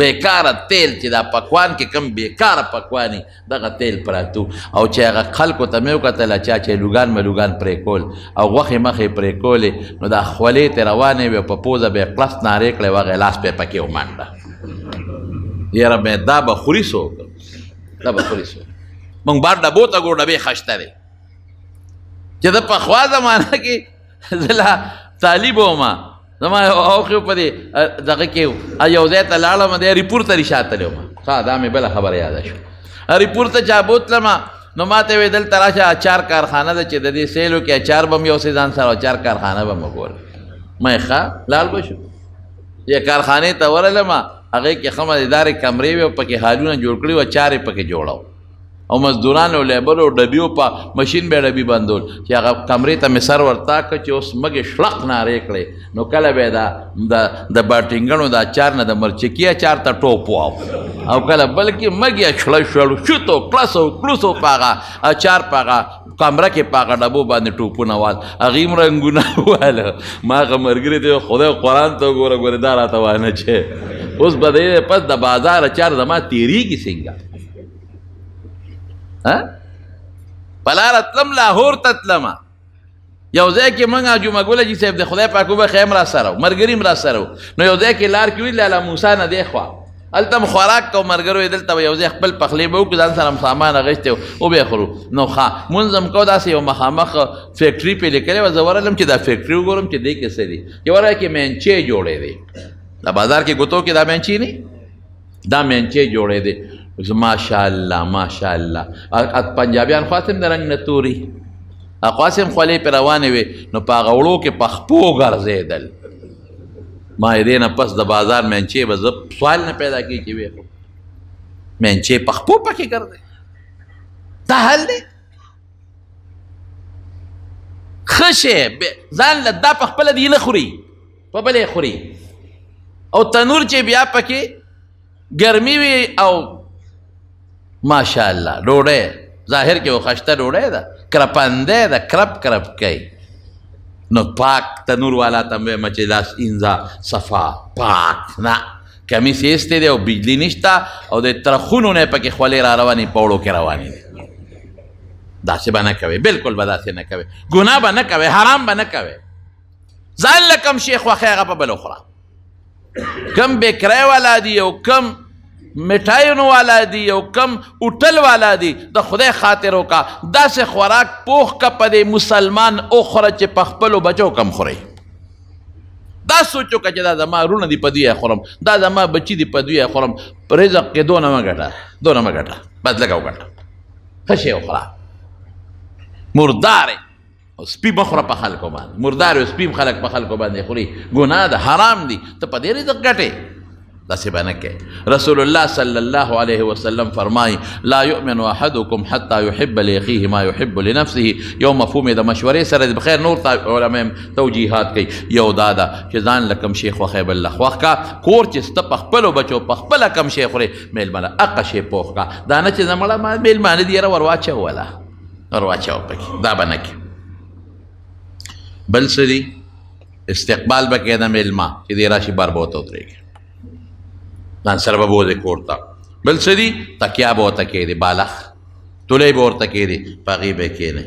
بیکار تیل چې دا پکوان کې کم بیکار پکوانی دغه تیل پراتو او چې هغه خلکو ته مې وکتل چې لوګان ملوګان پرې کول او غوښې مخې پرې کولې نو دا خولې ته روانې وې په پوزه به یې کلس نارې کړې وه هغې لاس پې پکې ومانډه یاره مې دا به خوري څوک دا به خوري څوک موږ بار ډبو ته ګو ډبې خشته دی چې د پخوا زمانه کې زه لا طالب وم زما اوخې په دې دغه کې یو ځای ته لاړم دی ریپور ته رشاتلی وم ښه دا مې بله خبره یاده شوه ریپور ته چا بوتلم نو ما ته ویې دلته راشه اچار کارخانه ده چې د دې سیلو کې اچار به م یوسې ځان سره اچار کارخانه به م وګورم مې ښه لاړ به شو یا کارخانې ته ورغلم هغې کې ښه مزیدارې کمرې وې او پکې هالونه جوړ کړي وه چارې پکې جوړه او مزدوران او لیبر او ډبیو په مشین به ډبي بندول چې هغه کمرې ته مې سر ورتا که چې اوس مګې شړق نارې کړې نو کله به د باټینګڼو د اچار نه د مرچکي اچار ته ټوپ واو او کله بلکې مګې شړه شړو شوتو کلسو کلوسو په هغه اچار په هغه کمره کې په هغه ډبو باندې ټوپونه وال هغې هم رنګونه واله ما هغه ملګري ته خدای قرآن ته وګوره ګورې دا راته وانه چې اوس به دی پس د بازار اچار زما تېرېږي څنګه پلاره تلم لاهور ته تلمه یو ځای کې موږ جمعه ګل حاجي صاحب د خدای پاک وبخښي هم راسره و ملګري هم راسره و نو یو ځای کې لار کې وي لاله موسی نه دی خوا هلته م خوراک کو ملګرو یې دلته به یو ځای خپل پخلی به وکړو ځان سره م سامان اخیستی و به خورو نو ښه مونځ هم کو داسې یو مخامخ فیکټري پې لیکلی وه زه ورغلم چې دا فیکټري وګورم چې دی کې څه دي چې ورغله کې مینچې جوړې دی دا بازار کې ګوتو کې دا مینچې نه دا مینچې جوړې دی ماشاءالله ماشاءالله پنجابیان خواستم د رنګ نه توري خواستم خولې پې روانې وې نو په هغه وړو کې پخپو ګرځېدل ما یې دې نه پس د بازار مینچې به زه سوال نه پیدا کړي چې وې مینچې پخپو پکې ګرځې دا حل دی ښه شی ځان له دا پخپله دې نه خوري په بل یې خوري او تنور چې بیا پکې ګرمي وي او ماشاءالله ډوډۍ ظاهر کې خشته ډوډۍ ده کرپنده ده کرپ کرپ کوي نو پاک تنور والا ته مې چې لاس اینځه صفا پاک نه کمیس ایستی دی او بجلی نشته او د ترخونو نه پکې خولې را روانې په وړو کې روانې دي داسې به نه کوئ بلکل به داسې نه کوئ ګناه به نه کوئ حرام به نه کوئ ځان له کم شی خوښی هغه په بل وخوره کم بیکری والا دی او کم مٹھائیونو والا دی او کم اٹل والا دی د خدای خاطر وکا داسې خوراک پوخ کا په دې مسلمان اوخوره چې په خپلو بچو کم خورئ دا سوچو که چې دا زما رونه دي په دوی خورم دا زما بچي دي په دوی خورم رزق کې دونه مه ګټه بس لږه وګټه ښه شی وخوره مردارې او سپي مه خوره په خلکو باندې مردارې او سپي خلک په خلکو باندې خوري ګناه ده حرام دي ته په دې رزق ګټې داسې به نه کوې رسول الله صلی الله علیه وسلم فرمایي لا یؤمن احدکم حتی یحب لاخیه ما یحب لنفسه یو مفهوم د مشورې سره بخیر نور علما توجیهات کوي یو دا ده چې ځان له کوم شی خوښی بل له خوښ کا کور چې سته په خپلو بچو په خپله کوم شی خورې میلمه له هغه شی پوخ کا دا نه چې زمړه ما میلمانه دي یاره ورواچوله ورواچوه پکې دا به نه کوي بل څه دي استقبال به کوې د میلمه چې دی راشي بار به ورته ودرېږي ځان سره به بوځې کور ته بل څه دي تکیا به ورته کېدې بالښ تولۍ به ورته کېدې په هغې به یې کښېنئ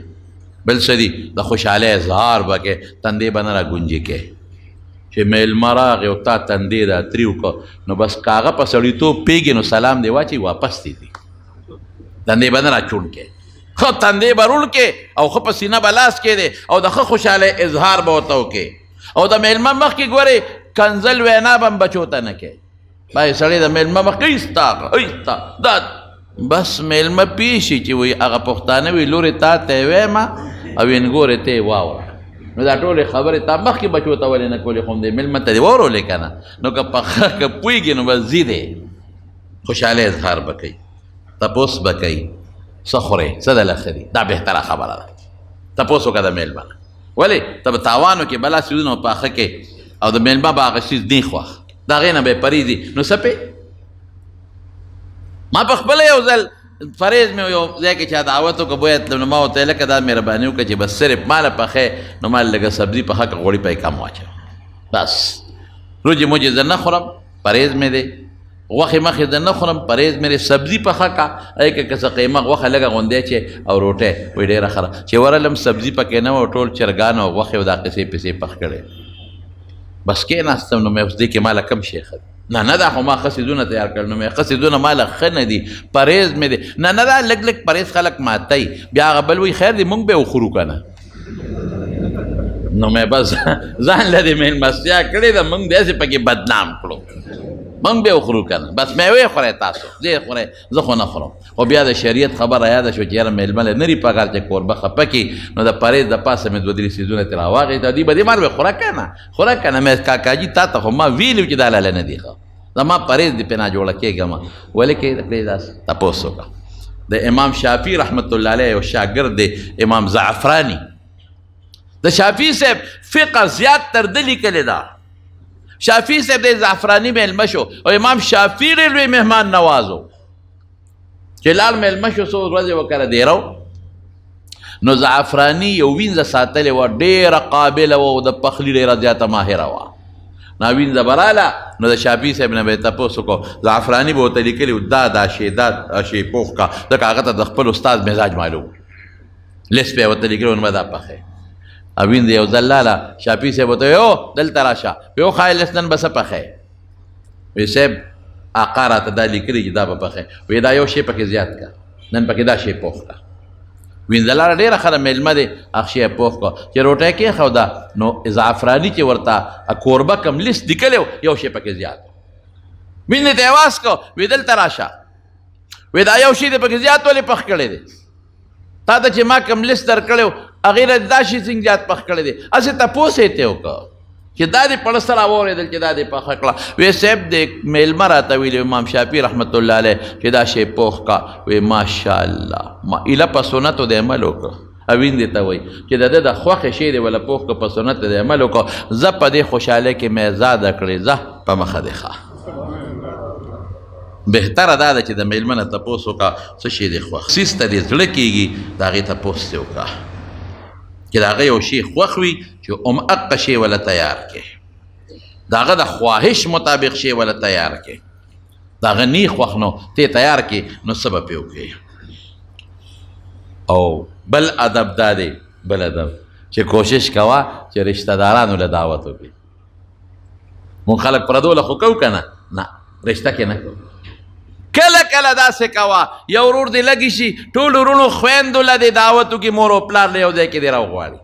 بل څه دي د خوشحالۍ اظهار به کوې تندې به نه را ګونجې کوې چې میلمه راغی او تا تندې د اتري وکړه نو بس که هغه په سړیتوب پېږي نو سلام دې واچوي واپس دې دي تندې به نه را چوڼ کوې ښه تندې به روڼ کې او ښه په سینه به لاس کېدې او د ښه خوشحالۍ اظهار به ورته وکړې او د میلمه مخکې ګورې کنزل وینا به هم بچو ته نه کوې بای سړی د میلمه مخکې ایستا دا بس میلمه پوه شي چې وایي هغه پښتانه وي لورې تا ته یې ویمه او انګورې ته یې واوره نو دا ټولې خبرې تا مخکې بچو ته ولې نه کولې خو همدې میلمه ته دې واورولې که نه نو که پوهېږي نو بس ځي دی خوشحالۍ اظهار به کوي تپوس به کوي څه خورې څه دله ښه دي دا بهتره خبره ده تپوس وکړه د میلمه نه ولې ته به تاوان وکړې بلا څیزونه پاخه کې او د میلمه به هغه څیز دی خوښ د هغې نه به یې پریږدي نو څه پې ما په خپله یو ځل فریض مې یو ځای کې چا دعوت وکړه بویه تلم نو ما ورته لکه دا مهرباني وکړه چې بس صرف ماله پخې نو ما لږه سبزي پخه که غوړي پې کم واچوه بس روجې موجې زه نه خورم پریز مې دی غوښې مخې زه نه خورم پریز مې دی سبزي پخه که که که څه قیمه غوښه لږه غوندی چې او روټۍ وایي ډېره ښه چې ورغلم سبزي پکې نه وه ټول چرګان او غوښې او دا قصې پسې پخ کړی بس کېناستم نو مې اوس دې کې ماله کم شی ښه نه دا خو ما ښه څیزونه تیار کړل نو مې ښه څیزونه ماله ښه نه دي پرهیز مې دی نه دا لږ لږ پرهیز خلک ماتی بیا هغه بل وایي خیر دی موږ به یې وخورو که نه نو مې بس ځان له دې مېلمستیا کړې ده موږ داسې پکې بدنام کړو موږ به وخورو که نه بس میوې خورئ تاسو زه خورئ زه خو نه خورم خو بیا د شریعت خبره یاده شوه چې یاره میلمه له نري پکار چې کوربه خفه کړي نو د پرهیز د پاسه مې 2-3 څیزونه ترې راواخېسته دوی به دې مار به خوره که نه خوره که نه مې کاکاجي تا ته خو ما ویلي چې دا لاله نه دي ښه زما پرهیز دې پرې ناجوړه کېږم ولې کېږي پرې داسې تپوس وکړه د امام شافعي رحمت الله علیه یو شاګرد دی امام زعفراني د شافعي صاحب فقه زیات تر ده لیکلې ده شافعي صاحب د زعفراني میلمه شو او امام شافعي ډېر لوی مهمان نواز و چې لاړ میلمه شو څو ورځې وکړه دیرو نو زعفراني یو وینځه ساتلې وه ډېره قابله وه او د پخلي ډېره زیاته ماهره وه نو وینځه به راله نو د شافعي صاحب نه به یې تپوس وکړو زعفراني به ورته لیکلي وو دا شی پوخ کا ځکه هغه ته د خپل استاد مزاج معلوم لیست به یې ورته لیکلي ونو به دا پخی اوین یو ځل لاله شافعي صاحب ورته یو دلته راشه یو ښایي لیست نن به څه پخی وی صاحب آقا راته دا لیکلي چې دا به پخی وی دا یو شی پکې زیات کا نن پکې دا شی پوخ کا وینځلاره ډېره ښه ده میلمه دی هغه شی یې پوخ کړه چې روټۍ کېښوده نو زعفراني چې ورته کوربه کم لیست لیکلی یو شی پکې زیات وینځې ته یې اواز کړه وی دلته راشه وی دا یو شی دی پکې زیات ولې پخ کړی دی تا ته چې ما کم لیست درکړی هغې نه دا شي څنګه زیات پخ کړی دی هسې تپوس یې ته وکړه چې دا دې پړه سره واورېدل چې دا دې پخه کړه وی صاحب د میلمه راته ویلي امام شافعي رحمت الله علیه چې دا شی پوخ کا وی ماشاءالله ما ایله په سنتو د عمل وکړه اوین دې ته وایي چې د ده د خوښې شی دی وله پوخ که په سنت د عمل وکړه زه په دې خوشحالۍ کې مې زاده کړې زه په مخه دې ښه بهتره دا ده چې د میلمه نه تپوس وکړه څه شی دې خوښ څیز ته دې زړه کېږي د هغې تپوس دې وکړه چې د هغه یو شی خوښ وي چې هغه شی وله تیار کړې د هغه د خواهش مطابق شی وله تیار کړې د هغه نی خوښ نو ته تیار کړې نو څه به پرې وکړې او بل ادب دا دی بل ادب چې کوشش کوه چې رشته دارانو له دعوت وکړي مونږ خلک پردو له خو کوو که نه نه رشته کې نه کوو کله کله داسې کوه یو ورور دې لږې شي ټول ورونو خویندو له دې دعوت وکړي مور او پلار له یو ځای کې دې راوغواړي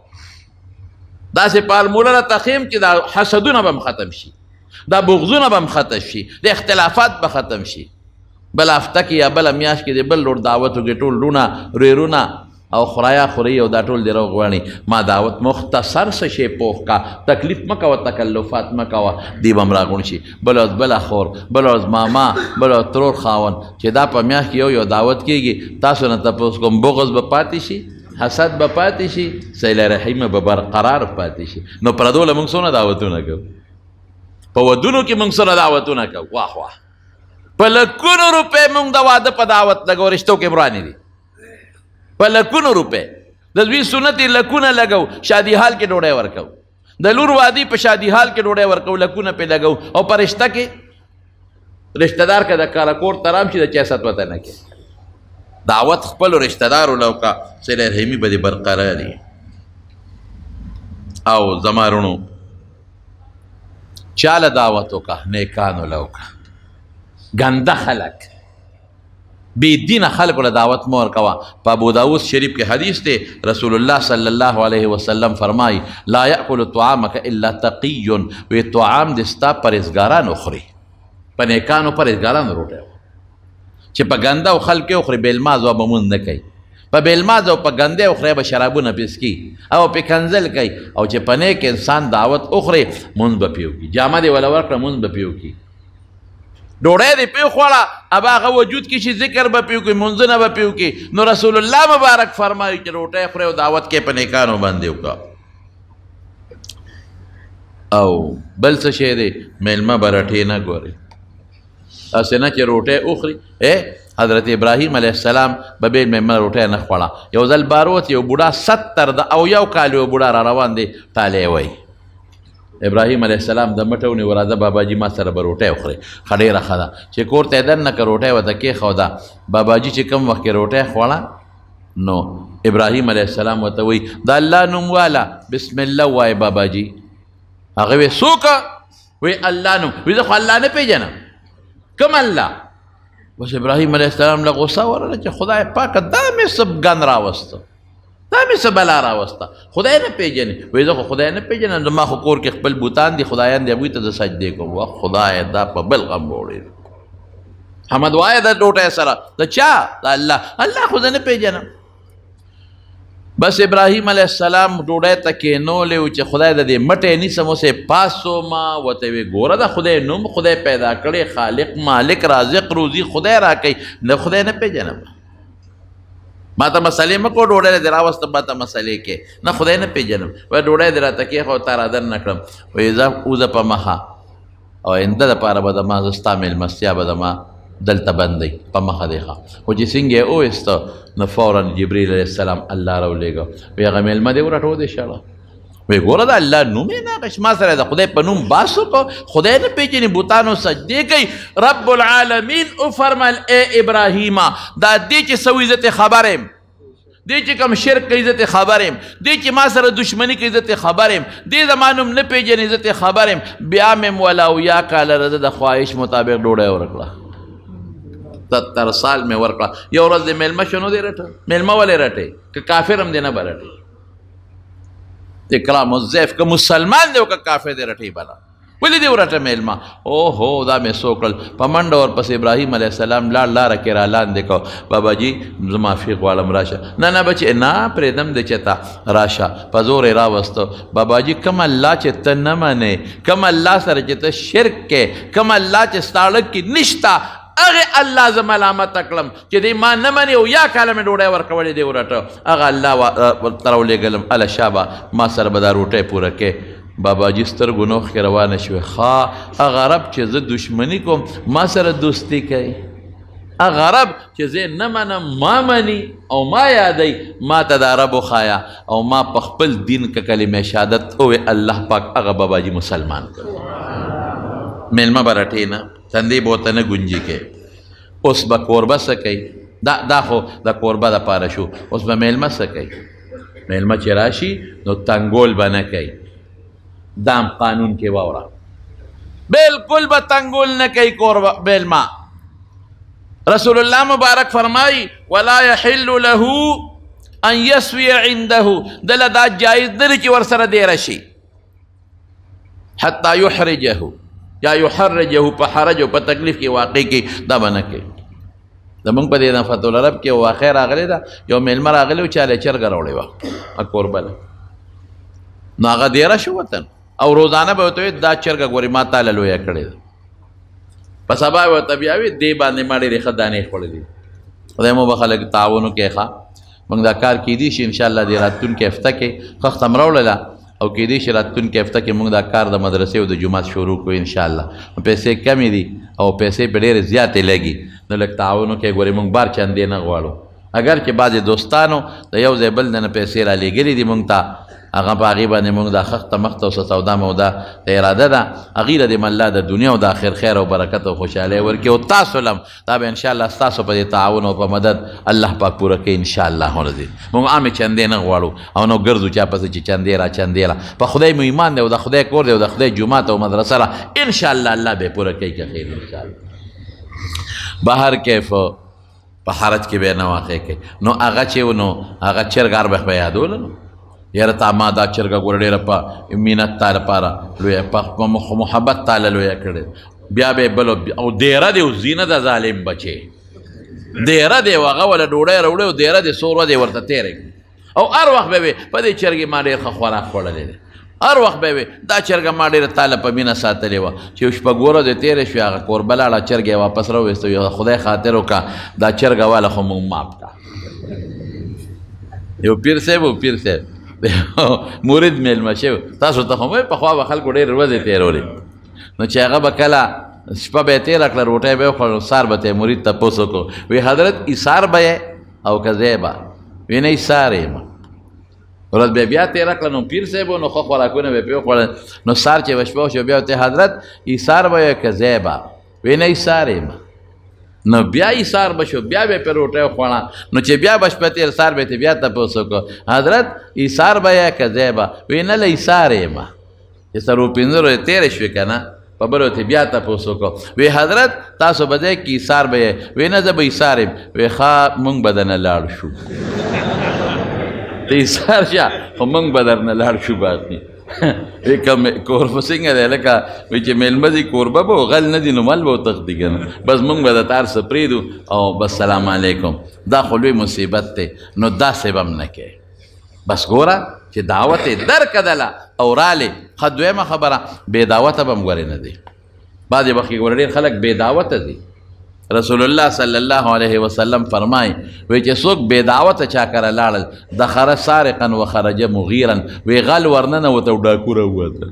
داسې پالموله راته ښیم چې دا حسدونه به م ختم شي دا بغضونه به م ختم شي د اختلافات به ختم شي بل هفته کې یا بله میاشت کې د بل لور دعوت وکړي ټول رونه ورېرونه او خرایا خوري او دا ټول دې راوغواړي ما دعوت مختصر څه شی پوخ کا تکلیف مه کوه تکلفات مه کوه دی به م راغونډ شي بل ورځ بله خور بل ورځ ماما بل ورځ ترور خاوند چې دا په میاشت کې یو دعوت کېږي تاسو نه تپوس کوم بغض به پاتې شي حسد به پاتې شي صله رحمه به برقرار پاتې شي نو پردو له موږ څونه دعوتونه کوو په ودونو کې موږ څونه دعوتونه کوو واه واه په لکونو روپۍ موږ د واده په دعوت لګو رشتو کې برانې دي په لکونو روپۍ د دوی سنت یې لکونه لګو شادي حال کې ډوډۍ ورکو د لور وادي په شادي حال کې ډوډۍ ورکو لکونه پې لګو او په رشته کې رشته دار که د کاره کور ته رام شي د چا ست وته نه کې دعوت خپلو رشته دارو له وکړه صله رحمي به دې برقراري او زما رونو چا له دعوت وکړه نیکانو له وکړه ګنده خلک بې دینه خلکو له دعوت مه ورکوه په ابوداود شریف کې حدیث دی رسول الله صلی الله علیه وسلم فرمایي لا یأکل طعامک الا تقی وی طعام دې ستا پرهیزګاران وخوري په نیکانو پرهیزګارانو روټۍ چې په ګنده او خلک یې وخوري بېلماز به مونځ نه کوي په بېلماز او په ګندې وخوري به شرابونه پیڅکي او پې کنځل کوي او چې په نیک انسان دعوت وخوري مونځ به پې وکړي جامه دې وله ورکړه مونځ به پې وکړي ډوډۍ دې پې وخوړه ابا هغه وجود کې چې ذکر به پې وکړي مونځونه به پې وکړي نو رسول الله مبارک فرمایي چې روټۍ خورئ او دعوت کې په نیکانو باندې وکړه او بل څه شی دی میلمه به رټې نه ګوري هسې نه چې روټۍ وخوري حضرت ابراهیم علیه السلام به بېل میلمه روټۍ نه خوړه یو ځل باروت یو بوډا 70 د او یو کال یو بوډا را روان دی تالی وایي ابراهیم علیه السلام د مټه ونیو راځه باباجي ما سره به روټۍ وخورې ښه ډېره ښه ده چې کور ته یې دننه که روټۍ ورته کېښوده باباجي چې کوم وخت کې روټۍ خوړه نو ابراهیم علیه السلام ورته وایي د الله نوم واله بسم الله ووایه باباجي هغه وی څوک وی الله نوم وی زه خو الله نه پېژنم کوم الله بس ابراهیم علیه السلام له غصه ورله چې خدای پاکه دا مې څه ګن راوسته دا مې څه بلا راوسته خدای نه پیژنې وایي زه خو خدای نه پیژنم زما خو کور کې خپل بوتان دي خدایان دي هغوی ته زه سجدې کوم خدای دا په بل غم وړی حمد وایه د ډوټۍ سره د چا د الله الله خو زه نه پیژنم بس ابراهیم علیه السلام ډوډۍ ته کېنولی و چې خدای د دې مټی نیسم اوس یې پاسومه ورته ویې ګوره د خدای نوم خدای پیدا کړی خالق مالک رازق روزي خدای راکوي نه خدای نه پیژنم ما ته مسلې مه کوه ډوډۍ دې راوسته ما ته مسلې کې نه خدای نه پیژنم وایي ډوډۍ دې راته کېښه تا را دننه کړم وایي ځه وځه په مخه او آینده دپاره به زما زه ستا مېلمستیا به زما دلته بندی په مخه دی ښه خو چې څنګه یې وویسته نو فورا جبریل علیه السلام الله راولېږه وایي هغه مېلمه دې ورټو دې شړه وایي ګوره د الله نوم یې نه اخېست ما سره د خدای په نوم باس وکړه خدای نه پېژني بوتانو سجدې کوي رب العالمین وفرمیل ای ابراهیمه دا دې چې څه وي زه ترې خبر یم دې چې کوم شرک کوي زه ترې خبر یم دې چې ما سره دشمني کوي زه ترې خبر یم دې زما نوم نه پېژني زه ترې خبر یم بیا مې ولا اویا کاله رضه د خواهش مطابق ډوډۍ ورکړه 70 سال مې ورکړه یو ورځ دې مېلمه شو نو دې رټه مېلمه ولې رټې که کافر هم دې نه به رټې اکرام الضیف که مسلمان دی او که کافر دې رټې بله ولې دې ورټه مېلمه اوهو دا مې څه وکړل په منډه ورپسې ابراهیم علیه السلام لاره کې را لاندې کو بابا جي زه معافي غواړم راشه نه نه بچې نه پرېږدم دې چې ته راشه په زور یې راوسته بابا جي کوم الله چې ته نه منې کوم الله سره چې ته شرک کې کوم الله چې ستا اړه کې نشته هغه الله زه ملامته کړم چې دی ما نه منې او یا کاله مې ډوډۍ ورکولې دی ورټه هغه الله ورته راولېږلم اله شابه ما سره به دا روټۍ پوره کې بابا جي سترګو نوخ کې روانه شوې ښه هغه رب چې زه دشمني کوم ما سره دوستي کوي هغه رب چې زه نه منم ما مني او ما یادوي ما ته دا رب وښایه او ما په خپل دین که کلمې شهادت ووې الله پاک هغه بابا جي مسلمان کړ مېلمه به رټې نه تندې به ورته نه ګونجي کې اوس به کوربه څه کوي دا خو د کوربه دپاره شو اوس به مېلمه څه کوي مېلمه چې راشي نو تنګول به نه کوي دام قانون کې واوره بالکل به تنګول نه کوي کوربه مېلمه رسول الله مبارک فرمایي ولا يحل له ان يسوي عنده دله دا جایز نه دی چې ورسره دیره شي حتی یحرجه یا یحرجه په حرج او په تکلیف کې واقع کې دا به نه کوي زمونږ په دې نفت العرب کې واقع راغلی ده یو مېلمه راغلی و چاله چرګه راوړې وه کوربه له نو هغه دیره شو وطن او روزانه به ورته وایي دا چرګه ګورې ما تاله لویه کړې ده په سبا به ورته بیا وي دې باندې ما ډېرې ښه دانې خوړلې دي خدای مو به خلک تعاون وکړي ښه موږ دا کار کیدی شي انشاءالله دې راتلونکې هفته کې ښه ختم راوړله او کیدی شي راتلونکې هفته کې موږ دا کار د مدرسې او د جومات شروع کړو انشاءالله پیسې کمې دي او پیسې په ډېرې زیاتې لګي نو لږ تعاون وکړئ ګورې موږ بار چندې نه غواړو اگر چې بعضې دوستانو د یو ځای بل نه پیسې را لېږلي دي موږ ته هغه په هغې باندې موږ دا خښته مخته او څه سودا مودا د اراده ده هغې له دې الله د دنیا او د آخر خیر او برکت او خوشحالۍ ورکړي او تاسو لم دا به انشاءالله ستاسو په دې تعاون او په مدد الله پاک پوره کوي انشاءالله ورځي موږ عامې چندې نه غواړو او نو ګرځو چا پسې چې چندې را چندې را په خدای مو ایمان دی او د خدای کور دی او د خدای جومات او مدرسه را انشاءالله الله به پوره کوي که خیر انشاءالله بهر کیف په حرج کې به نه واقع کوي نو هغه چې نو هغه چرګار به به یادول نو یاره تا ما دا چرګه ګوره ډېره په مینت تا لپاره لویه په محبت تاله لویه کړې بیا به بل او دیره دی او زینه د ظالم بچې دیره دی او هغه وله ډوډۍ راوړې او دیره دی څو ورځې ورته تېرې او هر وخت به وي په دې چرګې ما ډېر ښه خوراک خوړلی دی هر وخت به وي دا چرګه ما ډېره تاله په مینه ساتلې وه چې شپږ ورځې تېرې شوې هغه کوربه لاړه چرګ یې واپس راوویسته خدای خاطر وکړه دا چرګه واله خو موږ ماف کړه یو پیر صاحب او پیر صاحب مرید مېلمه شوی تاسو ته خو مې پخوا به خلکو ډېرې ورځې تېرولې نو چې هغه به کله شپه به یې تېره کړه روټۍ به یې وخوړل سار به ته یې مرید تپوس وکړو وی حضرت ایثار به یې او که ځای به وی نه ایثار یم ورځ به بیا تېره کړه نو پیر صاحب نو ښه خوراکونه به یې پرې وخوړل نو سار چې به شپه وشوه بیا ورته حضرت ایثار به یې که ځای به وی نه ایثار یم نو بیا ایثار بشو بیا به پې روټۍ وخوړه نو چې بیا به شپه تېر سار به یې بیا تپوس وکړو حضرت ایثار به یې که ځای به وی نه له ایثار یم چې څلور پنځه ورځې تېرې شوې که نه په بل ورته بیا تپوس وکړو وی حضرت تاسو به ځای کې ایثار به یې وی نه زه به ایثار یم وی ښه مونږ به دنه لاړ شو تیسار شا خو منگ بدر نلار شو باقی ایکم کوربہ سنگا دے لکا ویچے میلمہ دی کوربہ با غل ندی نو مال با تختی گنا بس منگ بدر تار سپریدو او بس سلام علیکم دا خلوی مصیبت تے نو دا سبم نکے بس گورا چه دعوت در کدلا او رالی خدوی ما خبرا بے دعوت بم گوری ندی بعد وقتی گوری دیر خلق بے دعوت دی رسول اللہ صلی اللہ علیہ وسلم فرمائے ویچے سوک بے دعوت چاکر لارل دخر سارقا و خرج مغیرا وی غل ورنن و تو ڈاکورا ہوا تھا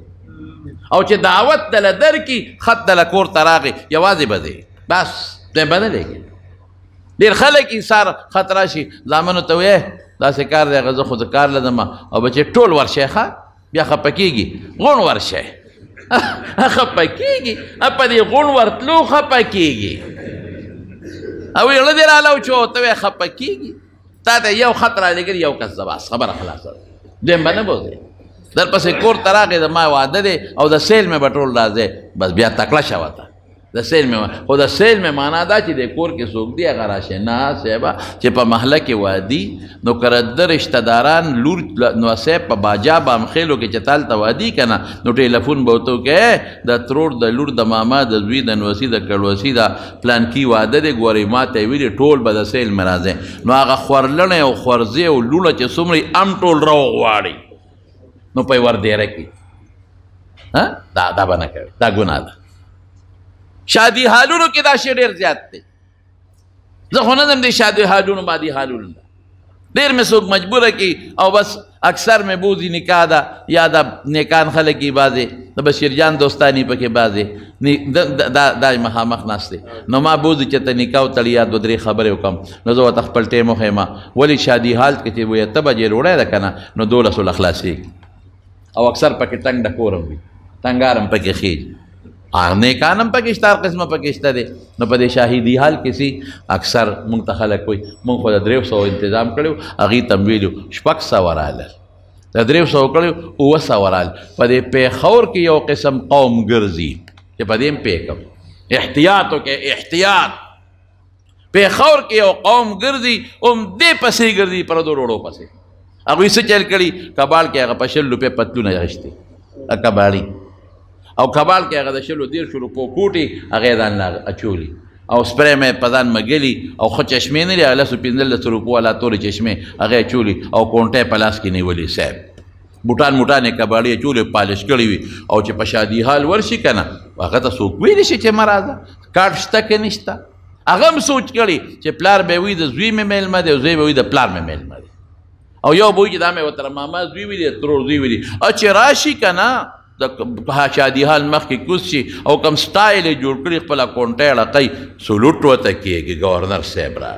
او چه دعوت دل در کی خط دل کور تراغی یوازی بدے بس دے بدلے گی دیر خلق سار خط راشی زامنو تویے دا سے کار دے غزو خود کار لدما او بچے ٹول ورشے خوا بیا خپکی گی غون ورشے خپکی گی اپا دی غون ورتلو خپکی گی اوی ردی رالاو چو توی خپکی گی تا تا یو خط را لگر یو کس زباس خبر خلاص دیم با نبو دے در پس کور تراغی دا ما وعده دے او دا سیل میں بطول رازے بس بیا تکلا شواتا دا سیل میں خود دا سیل میں مانا دا چی دے کور کے سوک دی اگر آشے نا سیبا چی پا محلہ کی وادی نو کردر اشتداران لور نو سیب پا باجا بامخیلو کے چتال تا وادی کنا نو ٹیلیفون بوتو کہ دا ترور دا لور دا ماما دا زوی دا نوسی دا کلوسی دا پلان کی وعده دے گواری ما تیویلی ٹول با دا سیل میں رازے نو آغا خورلن او خورزی او لولا چی سمری ام ٹول رو غواری نو پای ور دے رکی دا بنا کر دا گناہ دا شادی حالونو کی دا شی دیر زیاد تے زخو ندم دے شادی حالونو بادی حالونو دا دیر میں سوک مجبور ہے کی او بس اکثر میں بوزی نکاح دا یا دا نیکان خلقی بازے دا بشیر جان دوستانی پاکے بازے دا محامق ناستے نو ما بوزی چتا نکاح تلیاد ودری خبرے کم نو زو تخپل ٹیمو خیمہ ولی شادی حالت کتی وہ یتبا جے روڑے دا کنا نو دولس الاخلاسی او اکثر پاکے تنگ ڈکورم بھی تنگارم پاکے خیج نیکانم پاکشتار قسم پاکشتہ دے نو پا دے شاہدی حال کسی اکثر منتخلق کوئی من خود دریو سو انتظام کریو اغی تمویلیو شپک سوارال دریو سو کریو او سوارال پا دے پیخور کی یو قسم قوم گرزی کہ پا دیم پیکم احتیاطو کہ احتیاط پیخور کی یو قوم گرزی ام دے پسی گرزی پر دو روڑو پسی اگوی سے چل کری کبال کے اگا پشلو پہ پتلو نگشتی اکبالی او کبال کے اگر شلو دیر شلو پو کوٹی اغیدان لاغ اچولی او سپرے میں پدان مگلی او خود چشمے نہیں لیا لسو پینزل لسو روپو والا توری چشمے اغیر چولی او کونٹے پلاس کی نیولی سیب بوٹان کبالی چولی پالش کری وی او چی پشادی حال ورشی کنا اگر تا سوکوی نشی چی مرازا کارشتا که نشتا اغم سوچ کری چی پلار بیوی دا زوی میں میلمہ دے زوی بیوی دا پلار میں میلمہ دے او یو بوی چی دا میں وطر ماما زوی وی دے ترور زوی وی دے اچی راشی کنا شادی حال مخ کی کس چی او کم سٹائل جوڑ کری خپلا کونٹے لقی سلوٹ و تکیے گی گورنر صاحب را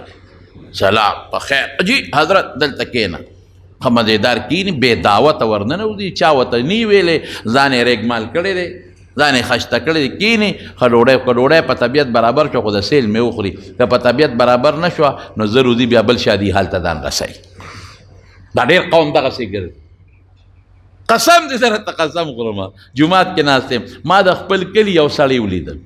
سلام بخیر جی حضرت دل تکینا خمدیدار کینی بے دعوت ورننو دی چاوتا نی ویلے زانے ریگ مال کردے دے زانے خشتا کردے کینی خلوڑے پا طبیعت برابر چو خود سیل میں اخری کہ پا طبیعت برابر نشوا نو ضرور دی بیا بل شادی حال تا دان رسائی دا دیر قوم دا غسی گرد قسم دے سر قسم خورما جمعات کے ناستے ما دا خپل کلی یو ساڑی ولیدل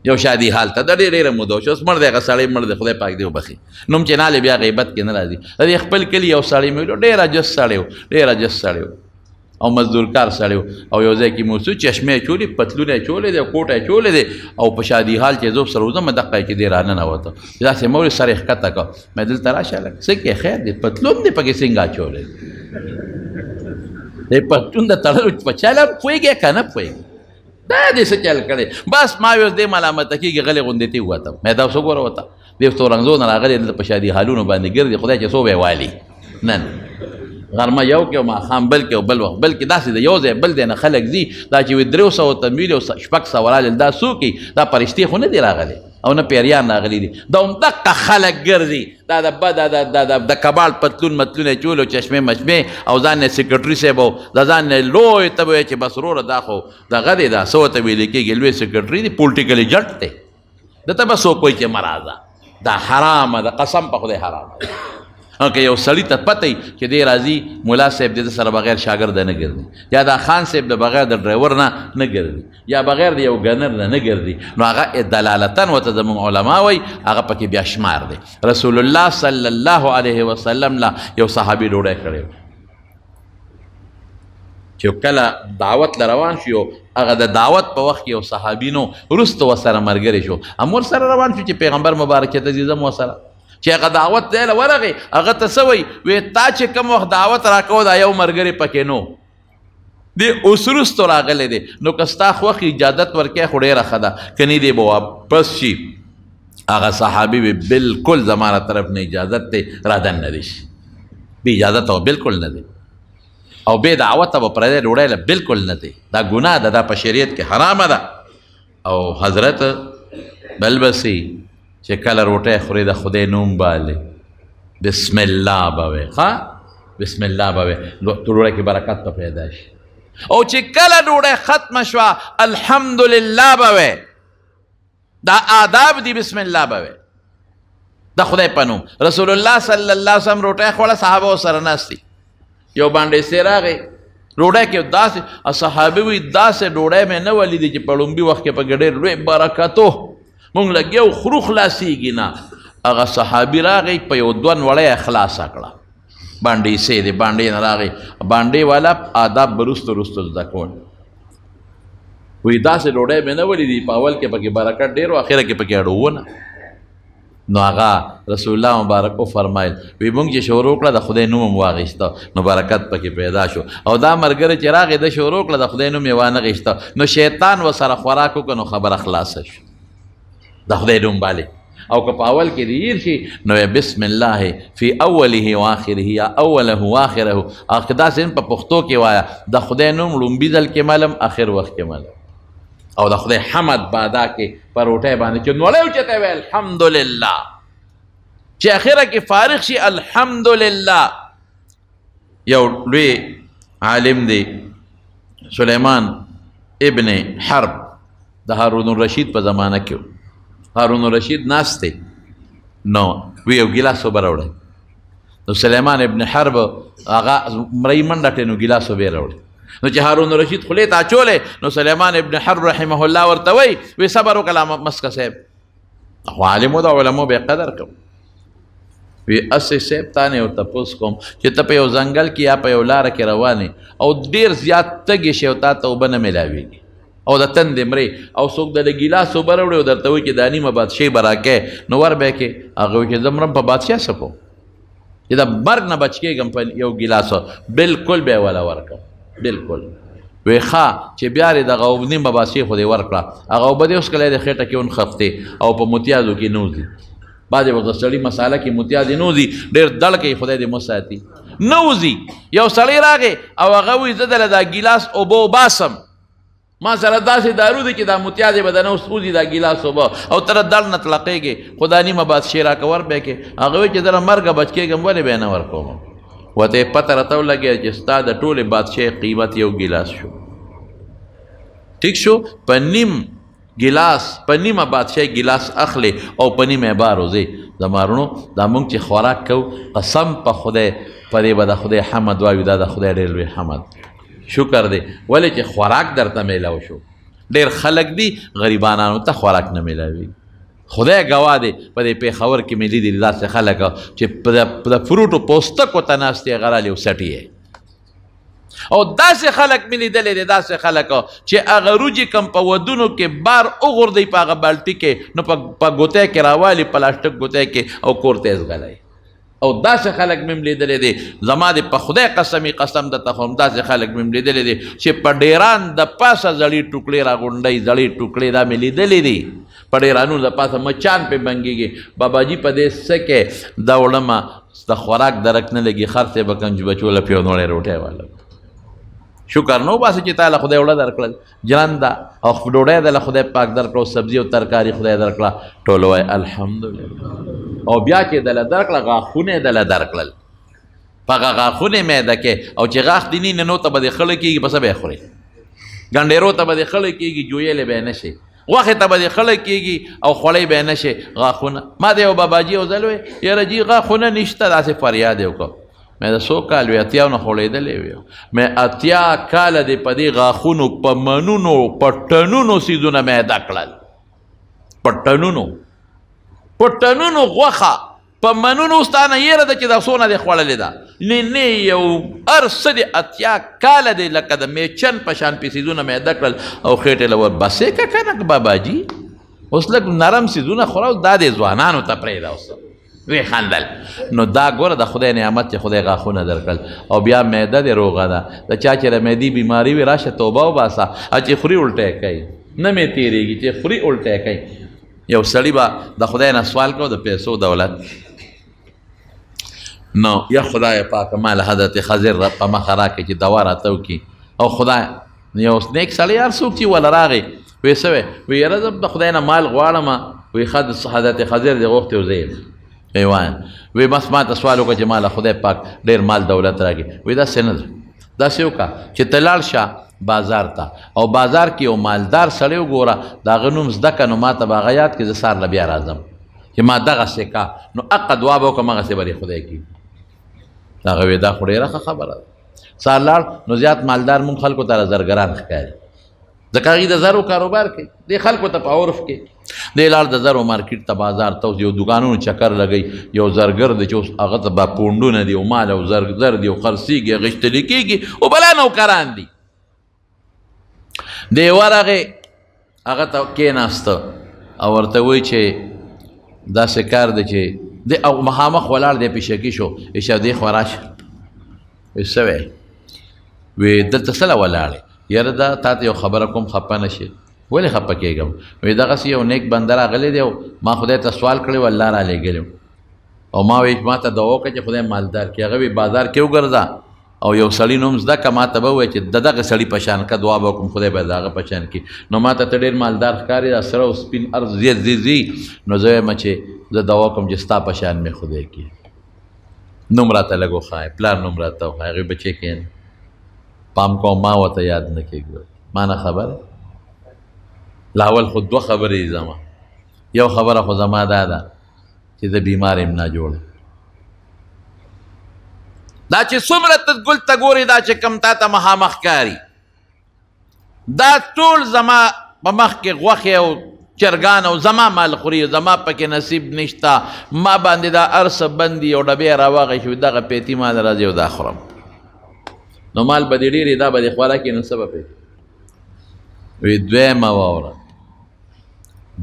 یو شادی حال تا دا دیر مدوش اس مرد اگا ساڑی مرد خدای پاک دیو بخی نم چنالے بیا غیبت کے نرازی دا خپل کلی یو ساڑی میں دیر جس ساڑی ہو او مزدورکار ساڑی ہو او یوزے کی موسو چشمے چولی پتلونے چولے دے کوٹے چولے دے او پا شادی حال چیزو سروزا میں دقائی چی دیر آنا نواتا جدا سے مولی سر اخکتا کا میں دل تراشا لگ سکے خیر دے پتلون دے پاکی سنگا چولے دے پتلون دے تڑلو پچالا پوئی گیا کانا پوئی گیا دا دے سے چل کرے بس ماویوز دے ملامتا کی غلی غندیتی ہوا تا میں دا سو گورا ہوتا دیفتو رنگزو نرا غلی دل پا شادی حالونو باندی گردی خدای چی سو بے والی نن غرمه یو کې او ماښام بل کې او بل وخت بلکې داسې د یو ځای بل دی نه خلک ځي دا چې وي 300 تمویل او شپږ سوه راغلل دا څوک دا فرشتې خو نه دي راغلی او نه پیریان راغلی دي دا همدقه خلک ګرځي دا د کباړ پتلون متلونه چول او چشمې مشمې او ځان نه سیکرټري صاحب او د ځان نه لوی ته به چې بس وروره دا خو دغه دی دا څه ورته ویل کېږي لوی سیکرټري دی پولټیکل ایجنټ دی دته به څوک وایي چې مرازه دا حرامه ده قسم په خدای حرامه که یو سړي ته پته وي چې دی راځي ملا صاحب د سره بغیر شاګرده نه ګرځي یا دا خان صاحب د بغیر د ډرایور نه ګرځي یا بغیر د یو ګنر نه ګرځي، نو هغه دلالتاً ورته زموږ علما وایي هغه پکې بیا شمار دی. رسول الله صلی الله علیه وسلم لا یو صحابي ډوډۍ کړی چې کله دعوت لروان شو، هغه د دعوت په وخت کې یو صحابي نو وروسته ورسره ملګری شو، هم ورسره روان شو چې پیغمبر مبارک ته ځي زه م ورسره چې هغه دعوت ځای له ورغی هغه ته څه وایي وی تا چې کوم وخت دعوت راکوه دا یو ملګری پکې نو دی اوس وروستو راغلی دی، نو که ستا خوښ اجازت ورکوې خو ډېره ښه ده، که نه دی به واپس شي. هغه صحابي وی بالکل زما له طرف نه اجازت دی را دننه دی شي، بې اجازت او بالکل نه دی او بې دعوته به پردی ډوډۍ له بالکل نه دی، دا ګناه ده، دا په شریعت کې حرامه ده. او حضرت بل بسي چې کله روټۍ خوري د خدای نوم بالي بسم الله به وی بسم الله به وی ډوډۍ کې برکت به پیدا شي، او چې کله ډوډۍ ختمه شوه الحمدلله به وی، دا آداب دي، بسم الله به وی د خدای په نوم. رسول الله صلی الله علیه وسلم روټۍ خوړه، صحابه ورسره ناست دي، یو باندې سي راغی ډوډۍ کې داسې صحابي وي داسې ډوډۍ مې نه ولیدي چې په لومبي وخت کې په ډېر لوی برکتو مونږ لګیو خرو خلاصېږي نه. هغه صحابي راغی په یو دوه وړۍ خلاصه کړه، باندې سي دی، باندې نه راغی، باندې والا آداب به وروستو زده کول، وایي داسې ډوډۍ مې نه ولیدي په اول کې پکې برکت ډېر و اخره کې پکې اړوونه. نو هغه رسول الله مبارک وفرمایل وی مونږ چې شروع کړه د خدای نوم هم واغېسته نو برکت پکې پیدا شو، او دا ملګری چې راغی د شروع کړه د خدای نوم یې وانه غېسته، نو شیطان ورسره خوراک وکړه نو خبره خلاصه شو د خدای نوم باندې. او که په اول کې دې هیر شي نو بسم الله فی اوله و آخره یا اوله و آخره، او که داسې په پښتو کې وایه د خدای نوم لومبي ځل کې ملم اخر وخت کې ملم، او د خدای حمد بادا کې په روټۍ باندې چې نوړی اوچتی وی الحمدلله، چې اخره کې فارغ شي الحمدلله. یو لوی عالم دی سلیمان ابن حرب د هارون الرشید په زمانه کې، هارون الرشید ناست دی نو وی یو ګیلاس اوبه راوړی، نو سلیمان ابن حرب هغه مرۍ منډه کړې نو ګیلاس اوبه یې راوړی، نو چې هارون الرشید خولې ته اچولی نو سلیمان ابن حرب رحمه الله ورته وی صبر وکړه مسکه صاحب، خو عالمو د علمو به قدر کوم. وی اسې صاحب تا نه یو تپوس کوم چې ته په یو ځنګل کې یا په یو لاره کې روانې او ډېر زیات تږې شې او تا ته اوبه نه میلاوېږي او د تندې مرې او څوک د ګیلاس اوبه راوړي او درته وایي چې دا نیمه بادشاهي به راکې، نو ور به یې کې هغه وایي چې زه مرم په بادشاه څه کوم چې د مرګ نه بچ کېږم په یو ګیلاس، بلکل به یې وله ورکړم بالکل. وی ښه چې بیا یې دغه نیمه بادشاهي خو دې ورکړه، هغه اوبه دې اوس کله د خېټه کې ونښفتې او په متیازو کې نوځي، بعضې وخت د سړي مساله کې متیازې نوځي ډېر دړ کوي، خدای دې مساتي نوځي. یو سړی راغی او هغه وایي زه دله دا ګیلاس اوبه وباسم، ما سره داسې دارو دی چې دا متیازې به دنه اوس وځي دا ګیلاس اوبه او ته دړ نه تلقېږې، خو دا نیمه بادشاهي راکه ور به یې کې. هغه وایي چې زه له مرګه بچ کېږم ولې به یې نه ورکوم، ورته یې پته راته ولګېده چې ستا د ټولې بادشاهۍ قیمت یو ګیلاس شو، ټیک شو، په نیم ګیلاس په نیمه بادشاهۍ ګیلاس اخلي او په نیمه یې بار وځي. زمارونو دا مونږ چې خوراک کوو قسم په خدای په دې به د خدای حمد وایو، دا د خدای ډېر لوی حمد شکر دی، ولې چې خوراک درته میلاو شو. ډېر خلک دي غریبانانو ته خوراک نه میلاوي، خدای ګواه دی په دې پېښور کې مې لیدلي داسې خلک چې د فروټو پوستکو ته ناست یې غرالي او سټي یې، او داسې خلک مې لیدلی دی داسې خلک چې هغه روجي کم په ودونو کې بار وغورځوي په هغه بالټي کې نو په ګوتی کې راوالي پلاسټک ګوتی کې او کور ته یې ځغلی، او داسې خلک مې لیدلی دی. زما د په خدای قسمي قسم درته خورم داسې خلک مې لیدلی دی چې په ډیران د پاسه زړې ټوکړې راغونډوي، زړې ټوکړې دا مې لیدلی دي په ډیرانونو د پاسه مچان پې بنګېږي. باباجي په دې څه کې دا وړمه د خوراک درک نه لګي، خر ته به کنج بچو له پیونوړی روټۍ والا شکر نو باسي چې تا له خدای وړه درکړل جرنده او ډوډۍ دله خدای پاک درکړه او سبزي او ترکاري خدای درکړه، ټول وایي الحمدلله. او بیا چې دله درکړه غاښونه یې دله درکړل، په هغه غاښونه معده کې، او چې غاښ دې نه نو ته به دې خړه کېږي په څه به یې خورې، ګنډېرو ته به دې خړه کېږي جویلی به یې نه شي، غوښې ته به دې خړه کېږي او خوړی به یې نه شي غاښونه. ما د یو باباجي یو ځل وی یاره جي غاښونه نشته داسې فریاد یې وکړ. مې د څو کال وی 80 نه خوړېدلی وی مې 80 کاله دې په دې غاښونو په منونو په ټنونو څیزونه میده کړل په ټنونو غوښه په منونو ستا نه یېره ده چې دا څونه دې خوړلې ده نه یو هر څه دې 80 کاله دې لکه د میچن په شان پې څیزونه میده کړل او خېټې له ور بسې که که نه باباجي اوس لږ نرم څیزونه خوره دا دې ځوانانو ته پرېږده اوس وی خندل. نو دا ګوره د خدای نعمت چې خدای غاښونه درکړل او بیا معده دې روغه ده د چا چې د معدې بیماري وي راشه توبه وباسه چې خوري الټی کوي نه مې تېرېږي چې خوري الټی کوي. یو سړي به د خدای نه سوال کو د پیسو دولت نو یا خدای پاک مال حضرت خضر په مخه راکړي چې دوا راته وکړي او خدای یو نیک سړی هر څوک چې وله راغی وی څه وی وی یاره زه د خدای نه مال غواړم وی حضرت خضر دې غوښتې و زه وی بس ما ته سوال وکړه چې ماله خدای پاک ډېر مال دولت راکړي وی داسې نه ده داسې وکړه چې ته لاړ شه بازار ته او بازار کې یو مالدار سړی وګوره د هغه نوم زده کړه نو ما ته به هغه یاد کړي زه سهار له بیا راځم چې ما دغسې کا نو حقه دعا به وکړم هغسې به دې خدای کړي. هغه وی دا خو ډېره ښه خبره ده. سهار لاړ نو زیات مالدار مونږ خلکو ته زرګران ښکاري ځکه هغوی د زرو کاروبار کوي دې خلکو ته په عرف کې دې لاړ د زرو مارکیټ ته بازار ته اوس یو دوکانونو چکر لګوي یو زرګر دی چې اوس هغه ته به پونډونه دي او مال او زر دي او خرڅېږي غښتلي کېږي او بلا نوکران دي. دی ورغې هغه ته کېناسته او ورته وایي چې داسې کار دی چې دی او مخامخ ولاړ دی پیشکي شو ایشه دی خوا راشه وی څه وی وی دلته څه له ولاړې یاره دا تا ته یو خبره کوم خفه نه شي. ولې خفه کېږم وی دغسې یو نیک بنده راغلی دی او ما خدای ته سوال کړی و الله را لېږلی او ما وی ما ته دعا وکړه چې خدای مالدار کړي. هغه وی بازار کې وګرځه او یو سړي نوم زده که ما ته به ووایي چې د دغه سړي په شان که دعا به وکړم خدای به د هغه په شان کړي. نو ما ته ته ډېر مالدار ښکاري دا سره او سپین ارض زی نو زه وایم چې زه دعا کوم چې ستا په شان مې خدای کړي. نوم راته لږ وښایه پلار نوم راته وښایه هغوی بچې کښېنه پام کوم ما ورته یاد نه کېږي ما نه خبره لاول خو دوه خبرې دي زما یو خبره خو زما دا ده چې زه بیمار یم ناجوړه دا چې څومره ته ګل ته ګورې دا چې کم تا ته مخامخ ښکاري دا ټول زما په مخ کې غوښې او چرګان او زما مال خوري زما پکې نصیب نشته ما باندې دا هر څه بند دي او ډبې راواغی شوي دغه پیتي مال راځي او دا خورم نو مال به دې ډېرې دا به دې خوراک یې نو څه به پکې وی دویمه واوره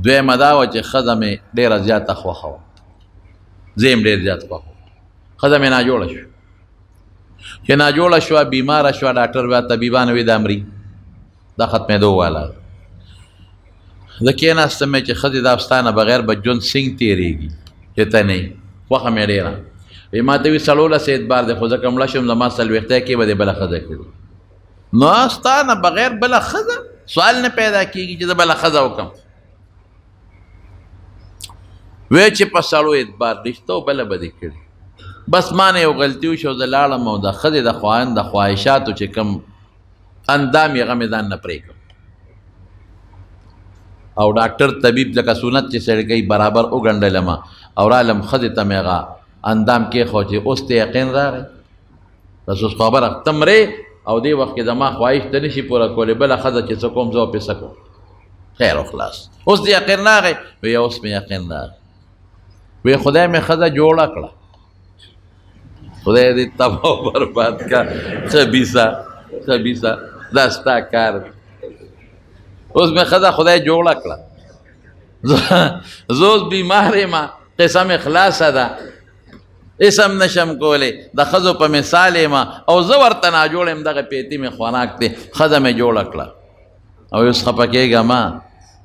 دویمه دا وه چې ښځه مې ډېره زیاته خوښه وه زه یم ډېر زیات خوښ وم ښځه مې ناجوړه شوه چې ناجوړه شوه بیماره شوه ډاکټر بیا طبیبانو وی دا مري دا ختمېدو والا زه کېناستم مې چې ښځې دا ستا نه بغیر به ژوند څنګ تېرېږي چې ته نه یې خوښه مې ډېره وی ما ته وي 14 اعتبار دی خو زه که مړه شم زما 40 کې به دې بله ښځه کړي نو ستا نه بغیر بله ښځه سوال نه پیدا کېږي چې زه بله ښځه وکړم وی چې په سړو اعتبار نشته او بله به دې کړي بس ما نه یو غلطي وشو زه لاړم او د ښځې د خواهند د خواهشاتو چې کوم اندام یې هغه مې ځان نه پرې کړم او ډاکټر طبیب لکه سنت چې سړی کوي برابر وګنډلم او رالم ښځې ته مې هغه اندام کېښود چې اوس ته یقین راغی بس اوس خبره ته مرې او دې وخت کې زما خواهش ته نشي پوره کولی بله ښځه چې څه کوم زه پې څه کوم خیر و خلاص اوس دې یقین راغی وی اوس مې یقین راغی وی خدای مې ښځه جوړه کړه خدای دې تباه و برباد کا خبیثه دا ستا کار اوس مې ښځه خدای جوړه کړه زه اوس بیمار یم قصه مې خلاصه ده اسم نشم کولی د ښځو په مثال یم او زه ورته ناجوړ یم دغه پیتي مې خوراک دی ښځه مې جوړه کړه او اوس خفه کېږم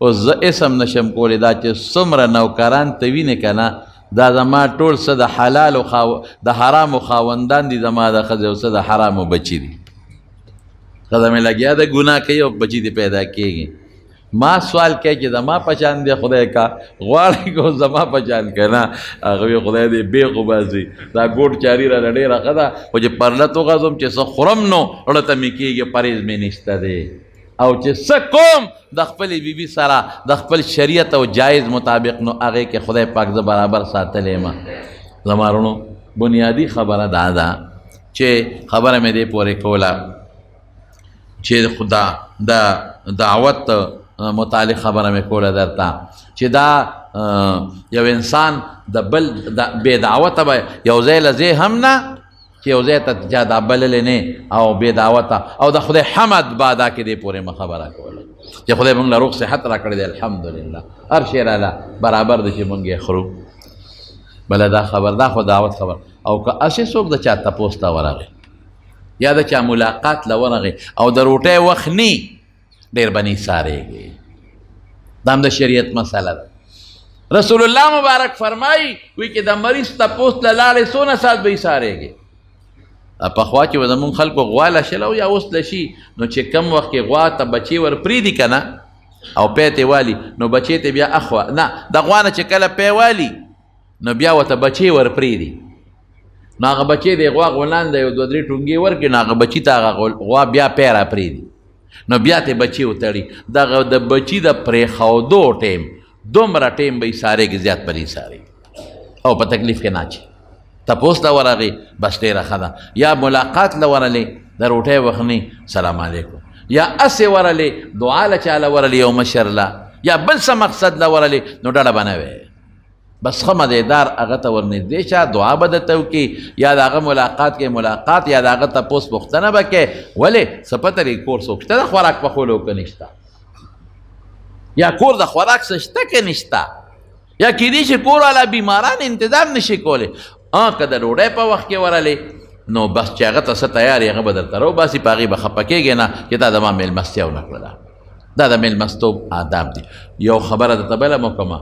اوس زه اسم نشم کولی دا چې څومره نوکران ته وینې که نه دا زما ټول څه د حلالو د حرامو خاوندان دي زما د ښځې او څه د حرامو بچي دي ښځه مې لګیا ده ګناه کوي او بچي دې پیدا کېږي ما سوال کوي چې زما پچان دی خدای کا غواړي کو زما پچان که نه هغه وی خدای دې بیغ وباسي دا ګوټ چاري راله ډېره ښه ده خو چې پرلت وغځم چې څه خورم نو اړه ته مې کېږي پرهیز مې نشته دی او چې څه کوم د خپلې بیبي سره د خپل شریعت او جایز مطابق نو هغې کې خدای پاک زه برابر ساتلی یم. زما وروڼو بنیادي خبره دا ده چې خبره مې دې پورې کوله چې خدا د دعوت متعلق خبره مې کوله درته چې دا یو انسان د بل بې دعوته به یو ځای له ځای هم نه چې یو ځای ته چا دا بللی نه او بې دعوته او د خدای حمد به دا کې دې پورې مه خبره کوله چې خدای موږ له روغ صحت را کړی دی الحمدلله هر شی راله برابر دی چې موږ یې خورو. بله دا خبر دا خو دعوت خبر او که هسې څوک د چا تپوس ته ورغی یا د چا ملاقات له ورغی او د روټۍ وخت نی ډېر به نه ایسارېږي. دا هم د شریعت مسله ده. رسول الله مبارک فرمایي وی چې د مریض تپوس له لاړې څونه ساعت به ایسارېږي. پخوا چې به زمونږ خلکو غوا لشل او یا اوس لشي نو چې کم وخت کې غوا ته بچې ور پرېږدي که نه او پی ترې والي نو بچې ته بیا اخوا نه د غوا نه چې کله پی والي نو بیا ورته بچې ور پرېږدي نو هغه بچې د غوا غولانده یو دوه درې ټونګې ورکړي نو هغه بچي ته هغه غوا بیا پی را پرېږدي نو بیا ته بچې وتړي دغه د بچي د پرېښودو ټیم دومره ټیم به ایسارېږي زیات به نه ایسارېږي او په تکلیف کې نه اچي. تپوس ته ورغی بس ډېره ښه ده. یا ملاقات له ورلې د روټۍ وخت نه سلام علیکم یا هسې ورلې دعا له چا له ورلې یو مشر له یا بل څه مقصد له ورلې نو ډډه به نه وی بس ښه مدیدار هغه ته ورنږدې شه دعا به درته وکړي یا د هغه ملاقات کې ملاقات یا د هغه تپوس پوښتنه به کې ولې څه پته لري کور څوک شته د خوراک پخولو که نشته یا کور د خوراک څه شته که نشته یا کیدای شي کور والا بیماران انتظام نشي کولی که د ډوډۍ په وخت کې ورلې نو بس چې هغه ته څه تیار یې هغه به درته راوباسي په هغې به خفه کېږې نه چې تا زما میلمستیا ونه کړله. دا د میلمستوب آداب دي. یو خبره درته بله مو کومه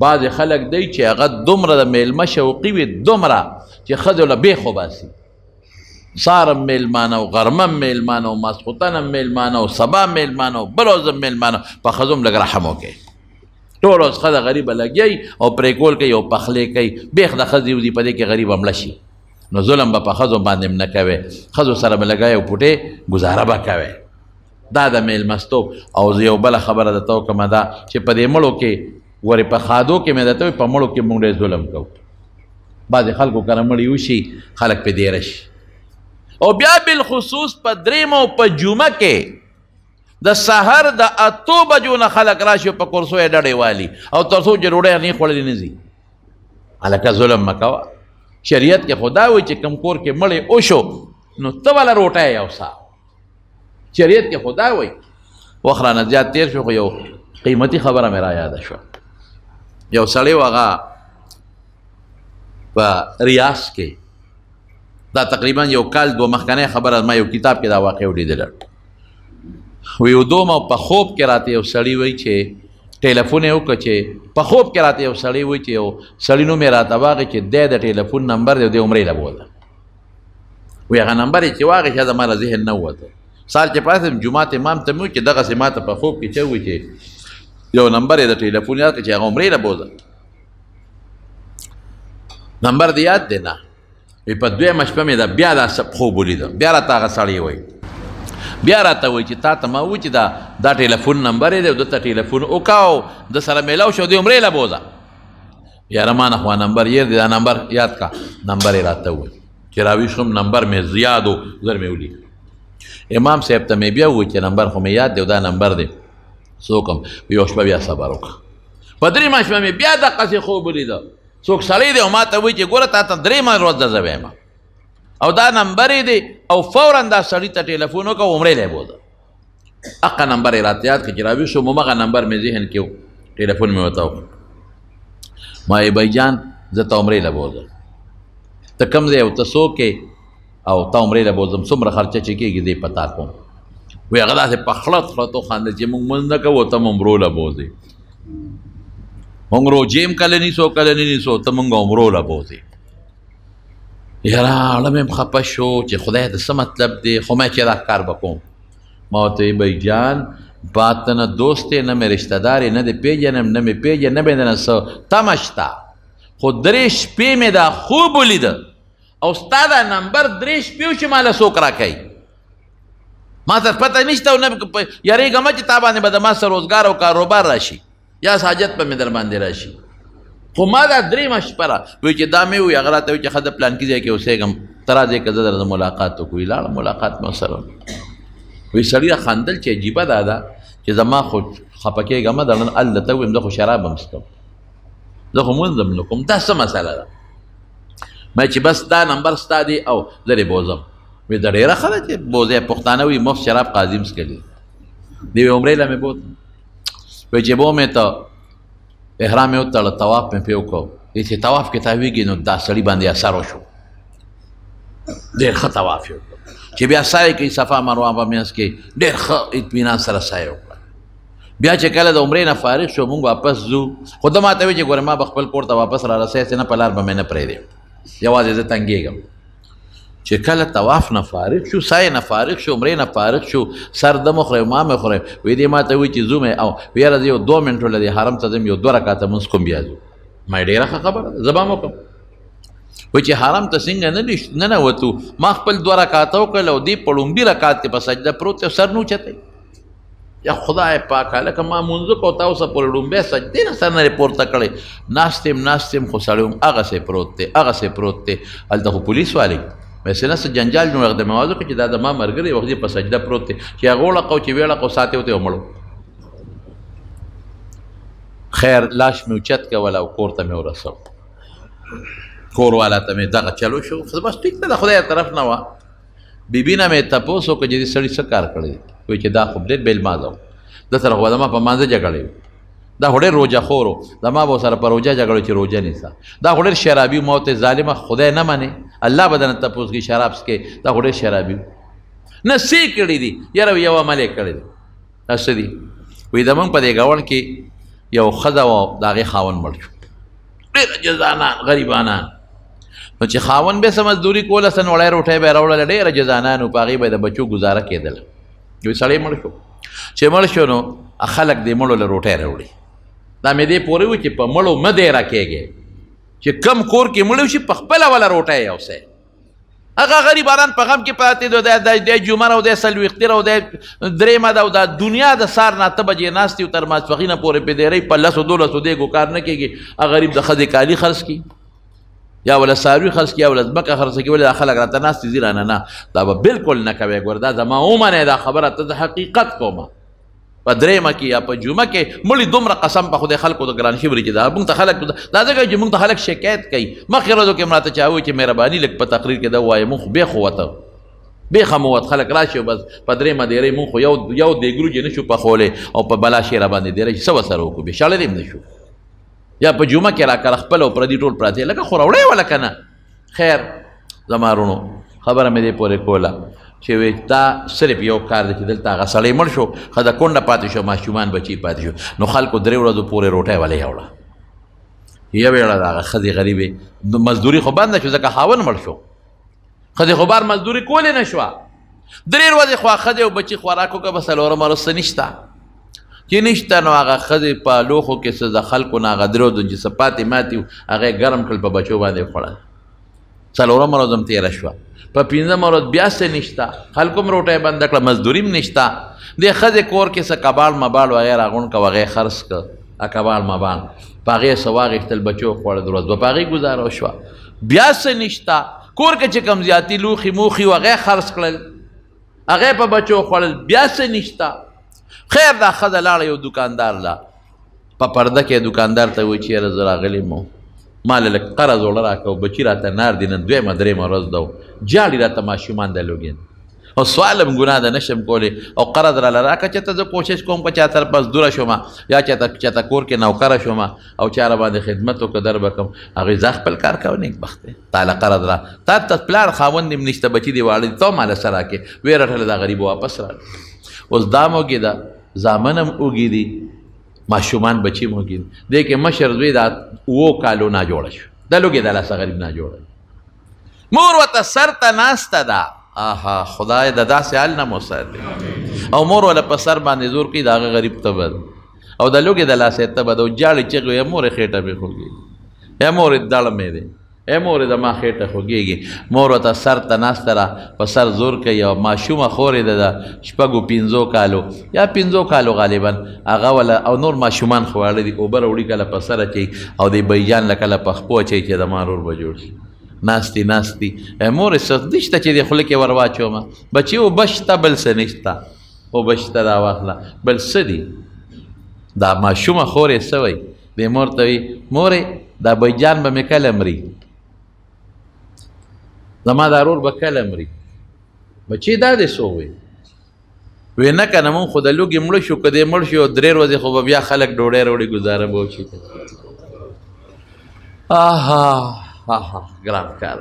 بعضې خلک دی چې هغه دومره د میلمه شوقي وي دومره چې ښځو له بیخ وباسي سارم میلمانه او غرمم میلمانه او ماسخوتنم میلمانه او سبا میلمانه او بل ورځ میلمانه په ښځو هم لږ رحم وکړئ. ټول اوس ښځه غریبه لګیایي او پرې کول کوي او پخلی کوي بیخ د ښځې وځي په دې کې غریب هم مړه شي نو ظلم به په ښځو باندې هم نه کوئ ښځو سره به لګی او پوټې ګزاره به کوئ. دا د میلمستوب. او زه یو بله خبره درته وکړمه دا چې په دې مړو کې ورې په خادو کې مې درته وایي په مړو کې موږ ډېر ظلم کوو. بعضې خلکو کره مړي وشي خلک پې دیره شي او بیا بالخصوص په درېیمه او په جمعه کې د سحر د 8 بجو نه خلک راشي په کورسو یې ډډې والي او تر څو چې ډوډۍ نه خوړلې نه ځي. هلکه ظلم مه کوه. شریعت کې خو دا وایي چې کوم کور کې مړی وشو نو ته والا روټۍ یوسه. شریعت کې خو دا وایي. وخت رانه زیات تېر شو خو یو قیمتي خبره مې را یاده شوه. یو سړی و هغه په ریاض کې دا تقریبا یو کال دو مخکنی خبره ما یو کتاب کې دا واقع ولیدله وی ودوم او په خوب کې راته یو سړی وایي چې ټلیفون یې وکړه چې په خوب کې راته یو سړی وایي چې یو سړي نوم یې راته واغې چې دی د ټلیفون نمبر دی او دی عمرې له بوله وی هغه نمبر یې چې واغې چې زما له ذهن نه ووته سهار چې پاڅېدم جومات امام ته مې وویل چې دغسې ما ته په خوب کې چې وایي چې یو نمبر یې د ټلیفون یاد کړه چې هغه عمرې له بوله نمبر دې یاد دی نه وی په دویمه شپه مې بیا دا خوب ولیده بیا راته هغه سړی وایي بیا راته وایي چې تا ته ما وایي چې دا ټلیفون نمبر یې دی او ده ته ټلیفون وکړه او ده سره میلاو شو د عمرې له بوځه یاره ما نه خو نمبر یې دی دا نمبر یاد کا نمبر یې راته ووایي چې راویښ شوم نمبر مې زیاد و زر مې ولیکه امام صاحب ته مې بیا ووایي چې نمبر خو مې یاد دی او دا نمبر دی څه وکړم یو شپه بیا صبر وکړه په درېیمه شپه مې بیا دقسې خوب ولیده څوک سړی دی او ما ته وایي چې ګوره تا ته درېیمه ورځ ده زه وایم او دا نمبر یې دی او فورا دا سړي ته ټلیفون وکړه او عمرې لی بوځه هغه نمبر یې راته یاد کړه چې راویښ شوم همغه نمبر مې ذهن کې و ټلیفون مې ورته وکړ ما یې بھائی جان زه ته عمرې له بوځم ته کوم ځای او ته څوک یې او تا عمرې له بوځم څومره خرچه چې کېږي دی پتا کوم وی هغه داسې په خړت خړت وخندل چې موږ مونځ نه کوو ته مو عمرو له بوځې موږ روجې هم کله نیسو کله نه نیسو ته موږ عمرو له بوځې یاره اړه مې خفه شو چې خدای د څه مطلب دی خو مې چې دا کار به کوم ما ورته وی بھائی جان بات ته نه دوست دی نه مې رشته دار نه دی پیژنم نه مې پیژنم نه مې نه څه تمه شته خو 3 شپې مې دا خوب ولیده او ستا دا نمبر 3 شپې و چې ماله څوک راکوي ما ته پته نشته او نه یریږم چې تا باندې به د ما څه روزګار او کاروبار راشي یا حاجت به مې در باندې راشي. خو ما دا درېیمه شپه را وایي چې دا مې ووایي هغه راته وایي چې ښه د پلانکي ځای کې اوسېږم ته راځې که زه درته ملاقات وکړو. لاړم ملاقات مې ورسره وایي سړي را خندل چې عجیبه دا ده چې زما خو خفه کېږم هلته ته ووایم زه خو شراب هم څکم زه خو مونځ هم نه کوم دا څه مسله ده. ما چې بس دا نمبر ستا دی او زه دې بوځم. وایي دا ډېره ښه ده چې بوځې پښتانه وایي مفت شراب قاضي هم څکلي دی. وایي عمرې له مې بوتلم. وایي چې بو مې ته احرام یې وتړه طواف مې پرې وکړو. وایي چې طواف کې تاویږي نو دا سړي باندې اثر وشو ډېر ښه طواف یې وکړو چې بیا سایې کوي صفا مروه په منځ کې ډېر ښه اطمینان سره سایې وکړه. بیا چې کله د عمرې نه فارغ شو مونږ واپس ځو خو ده ما ته وایي چې ګوره ما به خپل کور ته واپس را رسېږې نه په لار به مې نه پرېږدې یوازې زه تنګېږم. چې کله طواف نه فارغ شو سایې نه فارغ شو عمرې نه فارغ شو سر ده مې خورئ ما مې خورئ وایي دې ما ته وایي چې ځو مې او یاره زه یو 2 منټو له دې حرم ته ځم یو 2 رکاته مونځ کوم بیا ځو. ما یې ډېره ښه خبره ده زه به هم وکړم. وایي چې حرم ته څنګه نه ننوتو ما خپل 2 رکاته وکړل او دې په لومړي رکات کې په سجده پروت دی سر نه اوچتی. یا خدای پاک هلکه ما مونځ وکړو تا اوسه پورې لومبی سجدې نه سر نه یې پورته کړی ناست یم خو سړی هم هغسې پروت دی هلته خو پولیس والی ویسې نه څه جنجال جوړ د مې واضح کړه چې دا د ما ملګری وخت یې په سجده پروت دی چې هغه وړقو چې ویړقو ساتې وته ومړو. خیر لاش مې اوچت کول او کور ته مې ورسو. کور والا ته مې دغه چلو شو بس ټیک ده د خدای طرف نه وه. بیبي نه مې تپوس وکړه چې دې سړي څه کار کړی وایي چې دا خو ډېر بېلمازه و ده سره خو زما په مانځه جګړې دا خو ډېر روجه خور و زما به ورسره په روجه جګړو چې روجه نیسه دا خو ډېر شرابي ما ورته ظالمه خدای نه منې الله به درنه تپوس کوي شراب څکې دا خو ډېر شرابي نه څه کړي دي یاره یو عمل یې کړی دی دا څه دي وایي زمونږ په دې ګاونډ کې یو ښځه وه د هغې خاوند مړ شو ډېر جزانان غریبانان نو چې خاوند به څه مزدوري کوله څه نوړی روټۍ به یې راوړله ډېره جزانان و په هغې به یې د بچو ګزاره کېدله. یو سړی مړ شو چې مړ شو نو خلک دې مړو له روټۍ راوړي دا مې دې پورې وي چې په مړو مه دی راکېږې چې کم کور کې مړ شي په خپله وله روټۍ یوسئ. هغه غریبانان په غم کې پاتې دي دی جمعه او دی څلوېښتې او دی درېیمه ده او دا دنیا د سار نه 8 بجې ناست یو تر ماسپښینه پورې په دیرۍ په 10-12 دیګو کار نه کېږي. هغه غریب د ښځې کالي خرڅ کړي یا ولا څاروي خرڅ کړي یا ولا ځمکه خرڅ کړي ولې دا خلک راته ناست دي رانه نه دا به بالکل نه کوې ګوره دا زما ومنې دا خبره ته د حقیقت کومه په درېیمه کې یا په جمعه کې مړي دومره قسم په خدای خلکو د ګران شي وري چې دا موږ ته خلک دا ځکه چې موږ ته خلک شکایت کوي مخکې ورځو کې مراته چا وایي چې مهرباني لږ په تقریر کې دا ووایه مونږ خو بېخ ووته بېخه مو وت خلک راشي او بس په درېیمه دیرۍ مونږ خو یو دیګروجې نه شو پخولی او په بلا شی را باندې دیرۍ څه ورسره وکړو بې شړلی هم نه شو یا په جمعه کې راکړه خپل او پردي ټول پراته لکه خو راوړی وله که نه. خیر زما رونو خبره مې دې پورې کوله چې وایي دا صرف یو کار دی چې دلته هغه سړی مړ شو ښځه کونډه پاتې شو ماشومان بچي پاتې شو نو خلکو 3 ورځو پورې روټۍ ولې یوړه یوې وړه د هغه ښځې غریبې مزدوري خو بنده شو ځکه خاوند مړ شو ښځې خو بار مزدوري کولی نه شوه 3 ورځې خو ښځې او بچي خوراک وکړه به 4مه ورځ څه نشته چې نشته نو هغه ښځې په لوښو کې څه د خلکو نه هغه 3 ورځو چې څه پاتې ماتې وو هغه یې ګرم کړل په بچو باندې خوړل 4مه ورځ هم تېره شوه په 5مه ورځ بیا څه نشته خلکو هم روټۍ بنده کړه مزدوري هم نشته دې ښځې کور کې څه کباړ مباړ وغیره راغونډ کړه وغیرې خرڅ کړه کباړ مباړ په هغې څه واغېښتل بچو خوړل 2 ورځ به په هغې ګزاره وشوه بیا څه نشته کور کې چې کوم زیاتي لوښي موښي وغیرې خرڅ کړل هغې په بچو خوړل بیا څه نشته. خیر دا ښځه لاړه یو دوکاندار لا په پرده کې دوکاندار ته وایي چې یاره زه راغلی مو ما له لږ قرض وړه راکړه بچي راته نار دي نن 2مه 3مه ورځ ده جاړي راته ماشومان د لوګین او سوال هم ګناه ده نشم کولی او قرض راله راکړه چې ته زه کوشش کوم که چا طرف مزدوره شومه یا چاته کور کې نوکره شومه او چا را باندې خدمت وکړه در به کوم هغوی زه خپل کار کوه نیکبخت دی تاله قرض را تا ته پلار خاوند هم نشته بچي دې واړه دي ته ماله څه راکړې ویې رټله دا غریب واپس راغله اوس دا هم وږي ده زامن هم وږي دي ماشومان بچي هم وږي دي دې کې مشر زوی دا 7 کالو نه جوړه شو دا لوګې د لاسه غریب نه جوړه مور ورته سر ته ناسته ده آها خدای د داسې حال نه مو ساتي او مور وله په سر باندې زور کوي د هغه غریب تبه ده او د لوګې د لاسه تبه ده او جاړې چغې یا مورې خېټه مې خوږي یا مورې دړ مې دی اے مور زما خېټه خوږېږي مور ورته سر ته ناسته را په سر زور کوي او ماشومه خورې ده د شپږو پنځو کالو یا پنځو کالو غالبا هغه وله او نور ماشومان خو واړه دي اوبه راوړي کله په سر اچوي او د بیجان له کله په خپو اچوي چې زما رور به جوړ شي ناستی مور څه نشته چې د خوله کې ور واچومه بچي اوبه شته بل څه نشته اوبه شته را واخله بل څه دي دا ماشومه خورې څه وایي دې مور ته وایي مورې دا بیجان به مې کله مري زما دا رور به کله مري بچي دا دې څه وایي وی نه که نه مونږ خو د لوږې مړه شو که دې مړ شي او 3 ورځې خو به بیا خلک ډوډۍ راوړي ګزاره به وشي ګران کار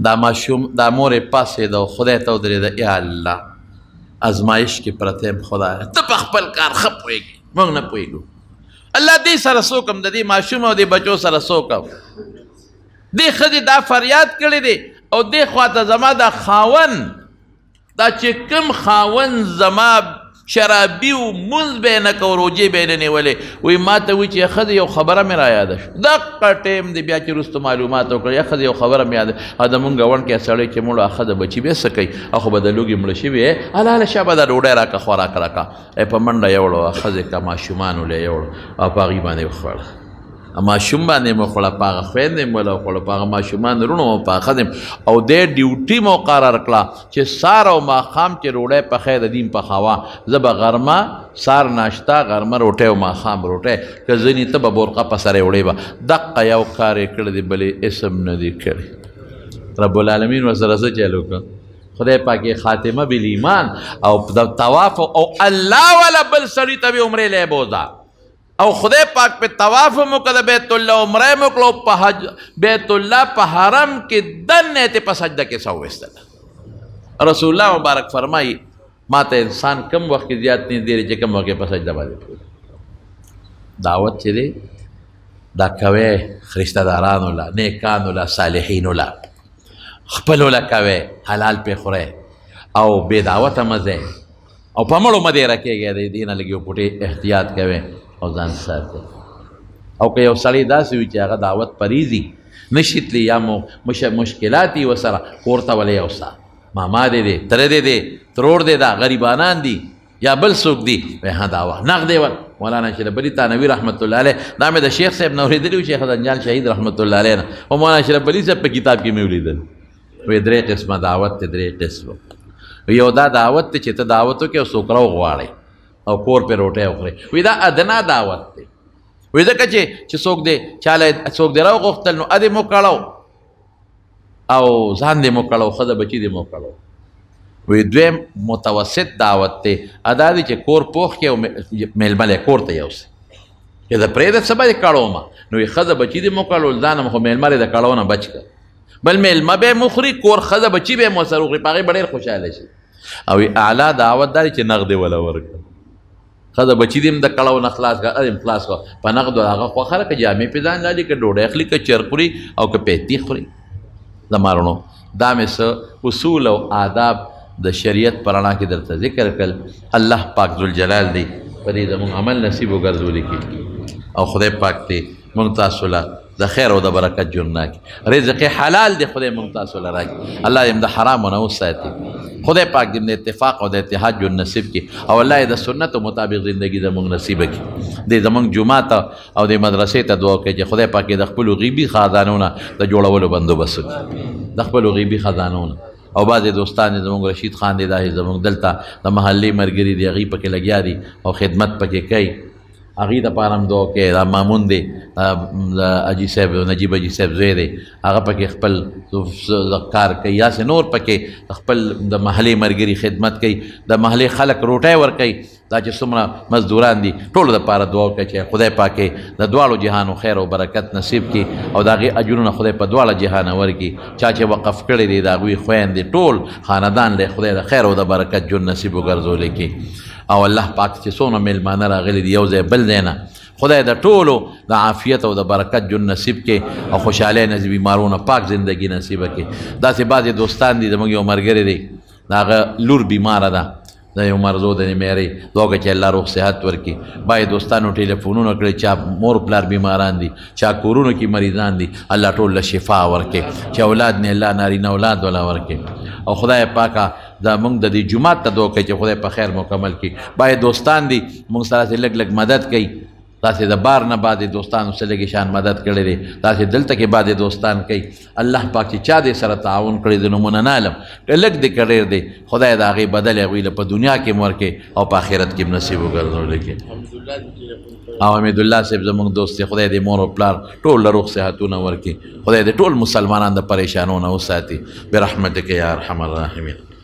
دا ماشوم دا مورې پاسېده او خدای ته ودرېده یا الله ازمایش کې پرته یم خدایه ته په خپل کار ښه پوهېږې موږ نه پوهېږو الله دې سره څه وکړم د دې ماشوم او دې بچو سره څه وکړم دې ښځې دا فریاد کړی دی او دې خواته زما دا خاوند دا چې کوم خاوند زما شرابي و مونځ به یې نه کو روجې به یې نه نیولې وایي ما ته وایي چې ښځې یو خبره مې را یاده شو دقه ټیم دی بیا چې وروسته معلومات وکړه یا ښځې یو خبره مې یاده او د مونږ ګاونډ کې سړی چې مړو ښځه بچي به څه کوي او خو به د لوږې مړه شوي هله هله شابه دا ډوډۍ راکړه خوراک راکړه په منډه یوړو ښځې که ماشومانو له یوړو او په هغې باندې وخوړه ماشوم باندې مو خوړه په هغه خویندې مو له وخوړه په هغه ماشومان رونو مو په هغه او دې ډیوټي مقرر کړه چې سار او ماښام چې ډوډۍ پخی د دین پخاوه زه به غرمه سار ناشته غرمه روټۍ او ماښام روټۍ که ځینې ته به بورقه په سره وړې به دقه یو کار یې کړی دی بلې اسم نه دی کړی رب العالمین ورسره څه چل وکړه خدای پاک یې خاتمه بالایمان او د طواف او الله والا بل سړي ته به عمرې لی بوځه او خدای پاک په طواف مو کړه بیت الله عمره مو کړو په حج بیت الله په حرم کې دنه ته په سجده کې سو وستل رسول الله مبارک فرمایي ما ته انسان کم وخت کې زیات نه دی چې کم وخت په سجده باندې دعوت چې دی دا کوي رشتہ دارانو لا نیکانو لا صالحینو لا خپلو لا کوي حلال په خوره او بے دعوت مزه او په مړو مده راکېږي د دینه لګیو پټي احتیاط کوي او ځان ساتي او که یو سړی داسې وي چې هغه دعوت پریزي نشتلی یا مشکلات یې ورسره کور ته ولی یوسه ماما دې دی تره دې دی ترور دې دا غریبانان دي یا بل څوک دي وایي ها دعوه نغدې ول مولانا شرف تانوي رحمت الله علیه دا مې د شیخ صاحب نه اورېدلي و شیخ زنجان شهید رحمت الله علیه نه او مولانا شرف صاحب په کتاب کې مې ولیدل وایي 3 قسمه دعوت ته 3 قسمه یو دا دعوت ته چې ته دعوت وکړې او څوک راوغواړئ او کور پې روټۍ وخورئ وایي دا ادنا دعوت دی وایي ځکه چې څوک دی چاله څوک دی راوغوښتل نو ادې مو کړو او ځان دې مو کړو ښځه بچي دې مو کړو وایي دویم متوسط دعوت دی ادا دی چې کور پوخ کې او میلمه لی کور ته یوسي چې د پرېږده څه به دې کړومه نو وایي ښځه بچي دې مو کړو ځان هم خو میلمه دی د کړو نه بچ کړه بل میلمه به یې مخوري کور ښځه بچي به یې مو سره وخوري په هغې به ډېر خوشحاله شي او اعلی دعوت دا دی چې نغدې وله ورکړه ښځه بچي دې هم د کړو نه خلاص کړه ادې هم خلاص کړه په نغدو هغه خوښه ده که جامې پې ځان لالي که ډوډۍ اخلي که چر خوري او که پیتي خوري زما رڼو دا مې څه اصول او آداب د شریعت په رڼا کې درته ذکر کړل الله پاک ذوالجلال دی په دې زموږ عمل نصیب وګرځولي کړي او خدای پاک دی موږ تاسو له د خیر او د برکت ژوند راکړي رزق حلال دی خدای موږ تاسو له راکړي الله دې د حرامو نه وساتي خدای پاک دې د اتفاق او د اتحاد ژوند نصیب کړي او الله د سنتو مطابق زندگی زموږ نصیب کړي دې زموږ جمعه ته او د مدرسې ته دعا کوي چې خدای پاک د خپلو غیبي خزانو نه د جوړولو بندوبست وکړي د خپلو غیبي خزانو نه او بعضې دوستان دې زموږ رشید خان دی دا زموږ دلته د محلې ملګري دي هغوی پکې لګیا دي او خدمت پکې کوي هغې دپاره هم دعا کوي دا مامون دی د حاجي صاحب نجیب حاجي صاحب زوی دی هغه پکې خپل کار کوي یا سې نور پکې خپل د محلې ملګري خدمت کوي د محلې خلک روټۍ ورکوي دا چې څومره مزدوران دي ټولو دپاره دعا کوي چې خدای پاک د دواړو جهانو خیر او برکت نصیب کړي او د هغې اجرونه خدای په دواړه جهانه ورکړي چا چې وقف کړی دی د هغوی خویندې ټول خاندان له خدای د خیر او د برکت ژوند نصیب وګرځولی کړي او الله پاک چې څونه میلمانه راغلي دي یو ځای بل ځای نه خدای د ټولو د عافیت او د برکت ژوند نصیب کړي او خوشحالۍ نه بیمارونه پاک زندگی نصیبه کړي داسې بعضې دوستان دي زموږ یو ملګری دی د هغه لور بیماره ده د یو مرزو د میرې دعا وکړه چې الله روغ صحت ورکړي. باید دوستانو ټلیفونونه کړي، چا مور پلار بیماران دي، چا کورونو کې مریضان دي، الله ټول له شفا ورکړي، چې اولاد نه الله نارینه اولاد ولا ورکړي. او خدای پاکه دا موږ د دې جومات ته دعا کوي چې خدای په خیر مکمل کړي. باید دوستان دي موږ سره لږ لږ مدد کوي، تاسې د بار نه بعد دوستانو سره لږې شان مدد کړی دی، تاسې دلته کې بعد دوستان کوي. الله پاک چې چا دې سره تعاون کړی د نومونه نه علم که لږ دی که ډېر دی، خدای د هغې بدل هغوی له په دنیا کې م ورکړي او په آخرت کې م نصیب وګرځولی کړي. او حمیدالله صاحب زموږ دوست دی، خدای دې مور او پلار ټول له روغ صحتونه ورکړي، خدای دې ټول مسلمانان د پریشانو نه وساتي برحمتک یا ارحم الراحمین.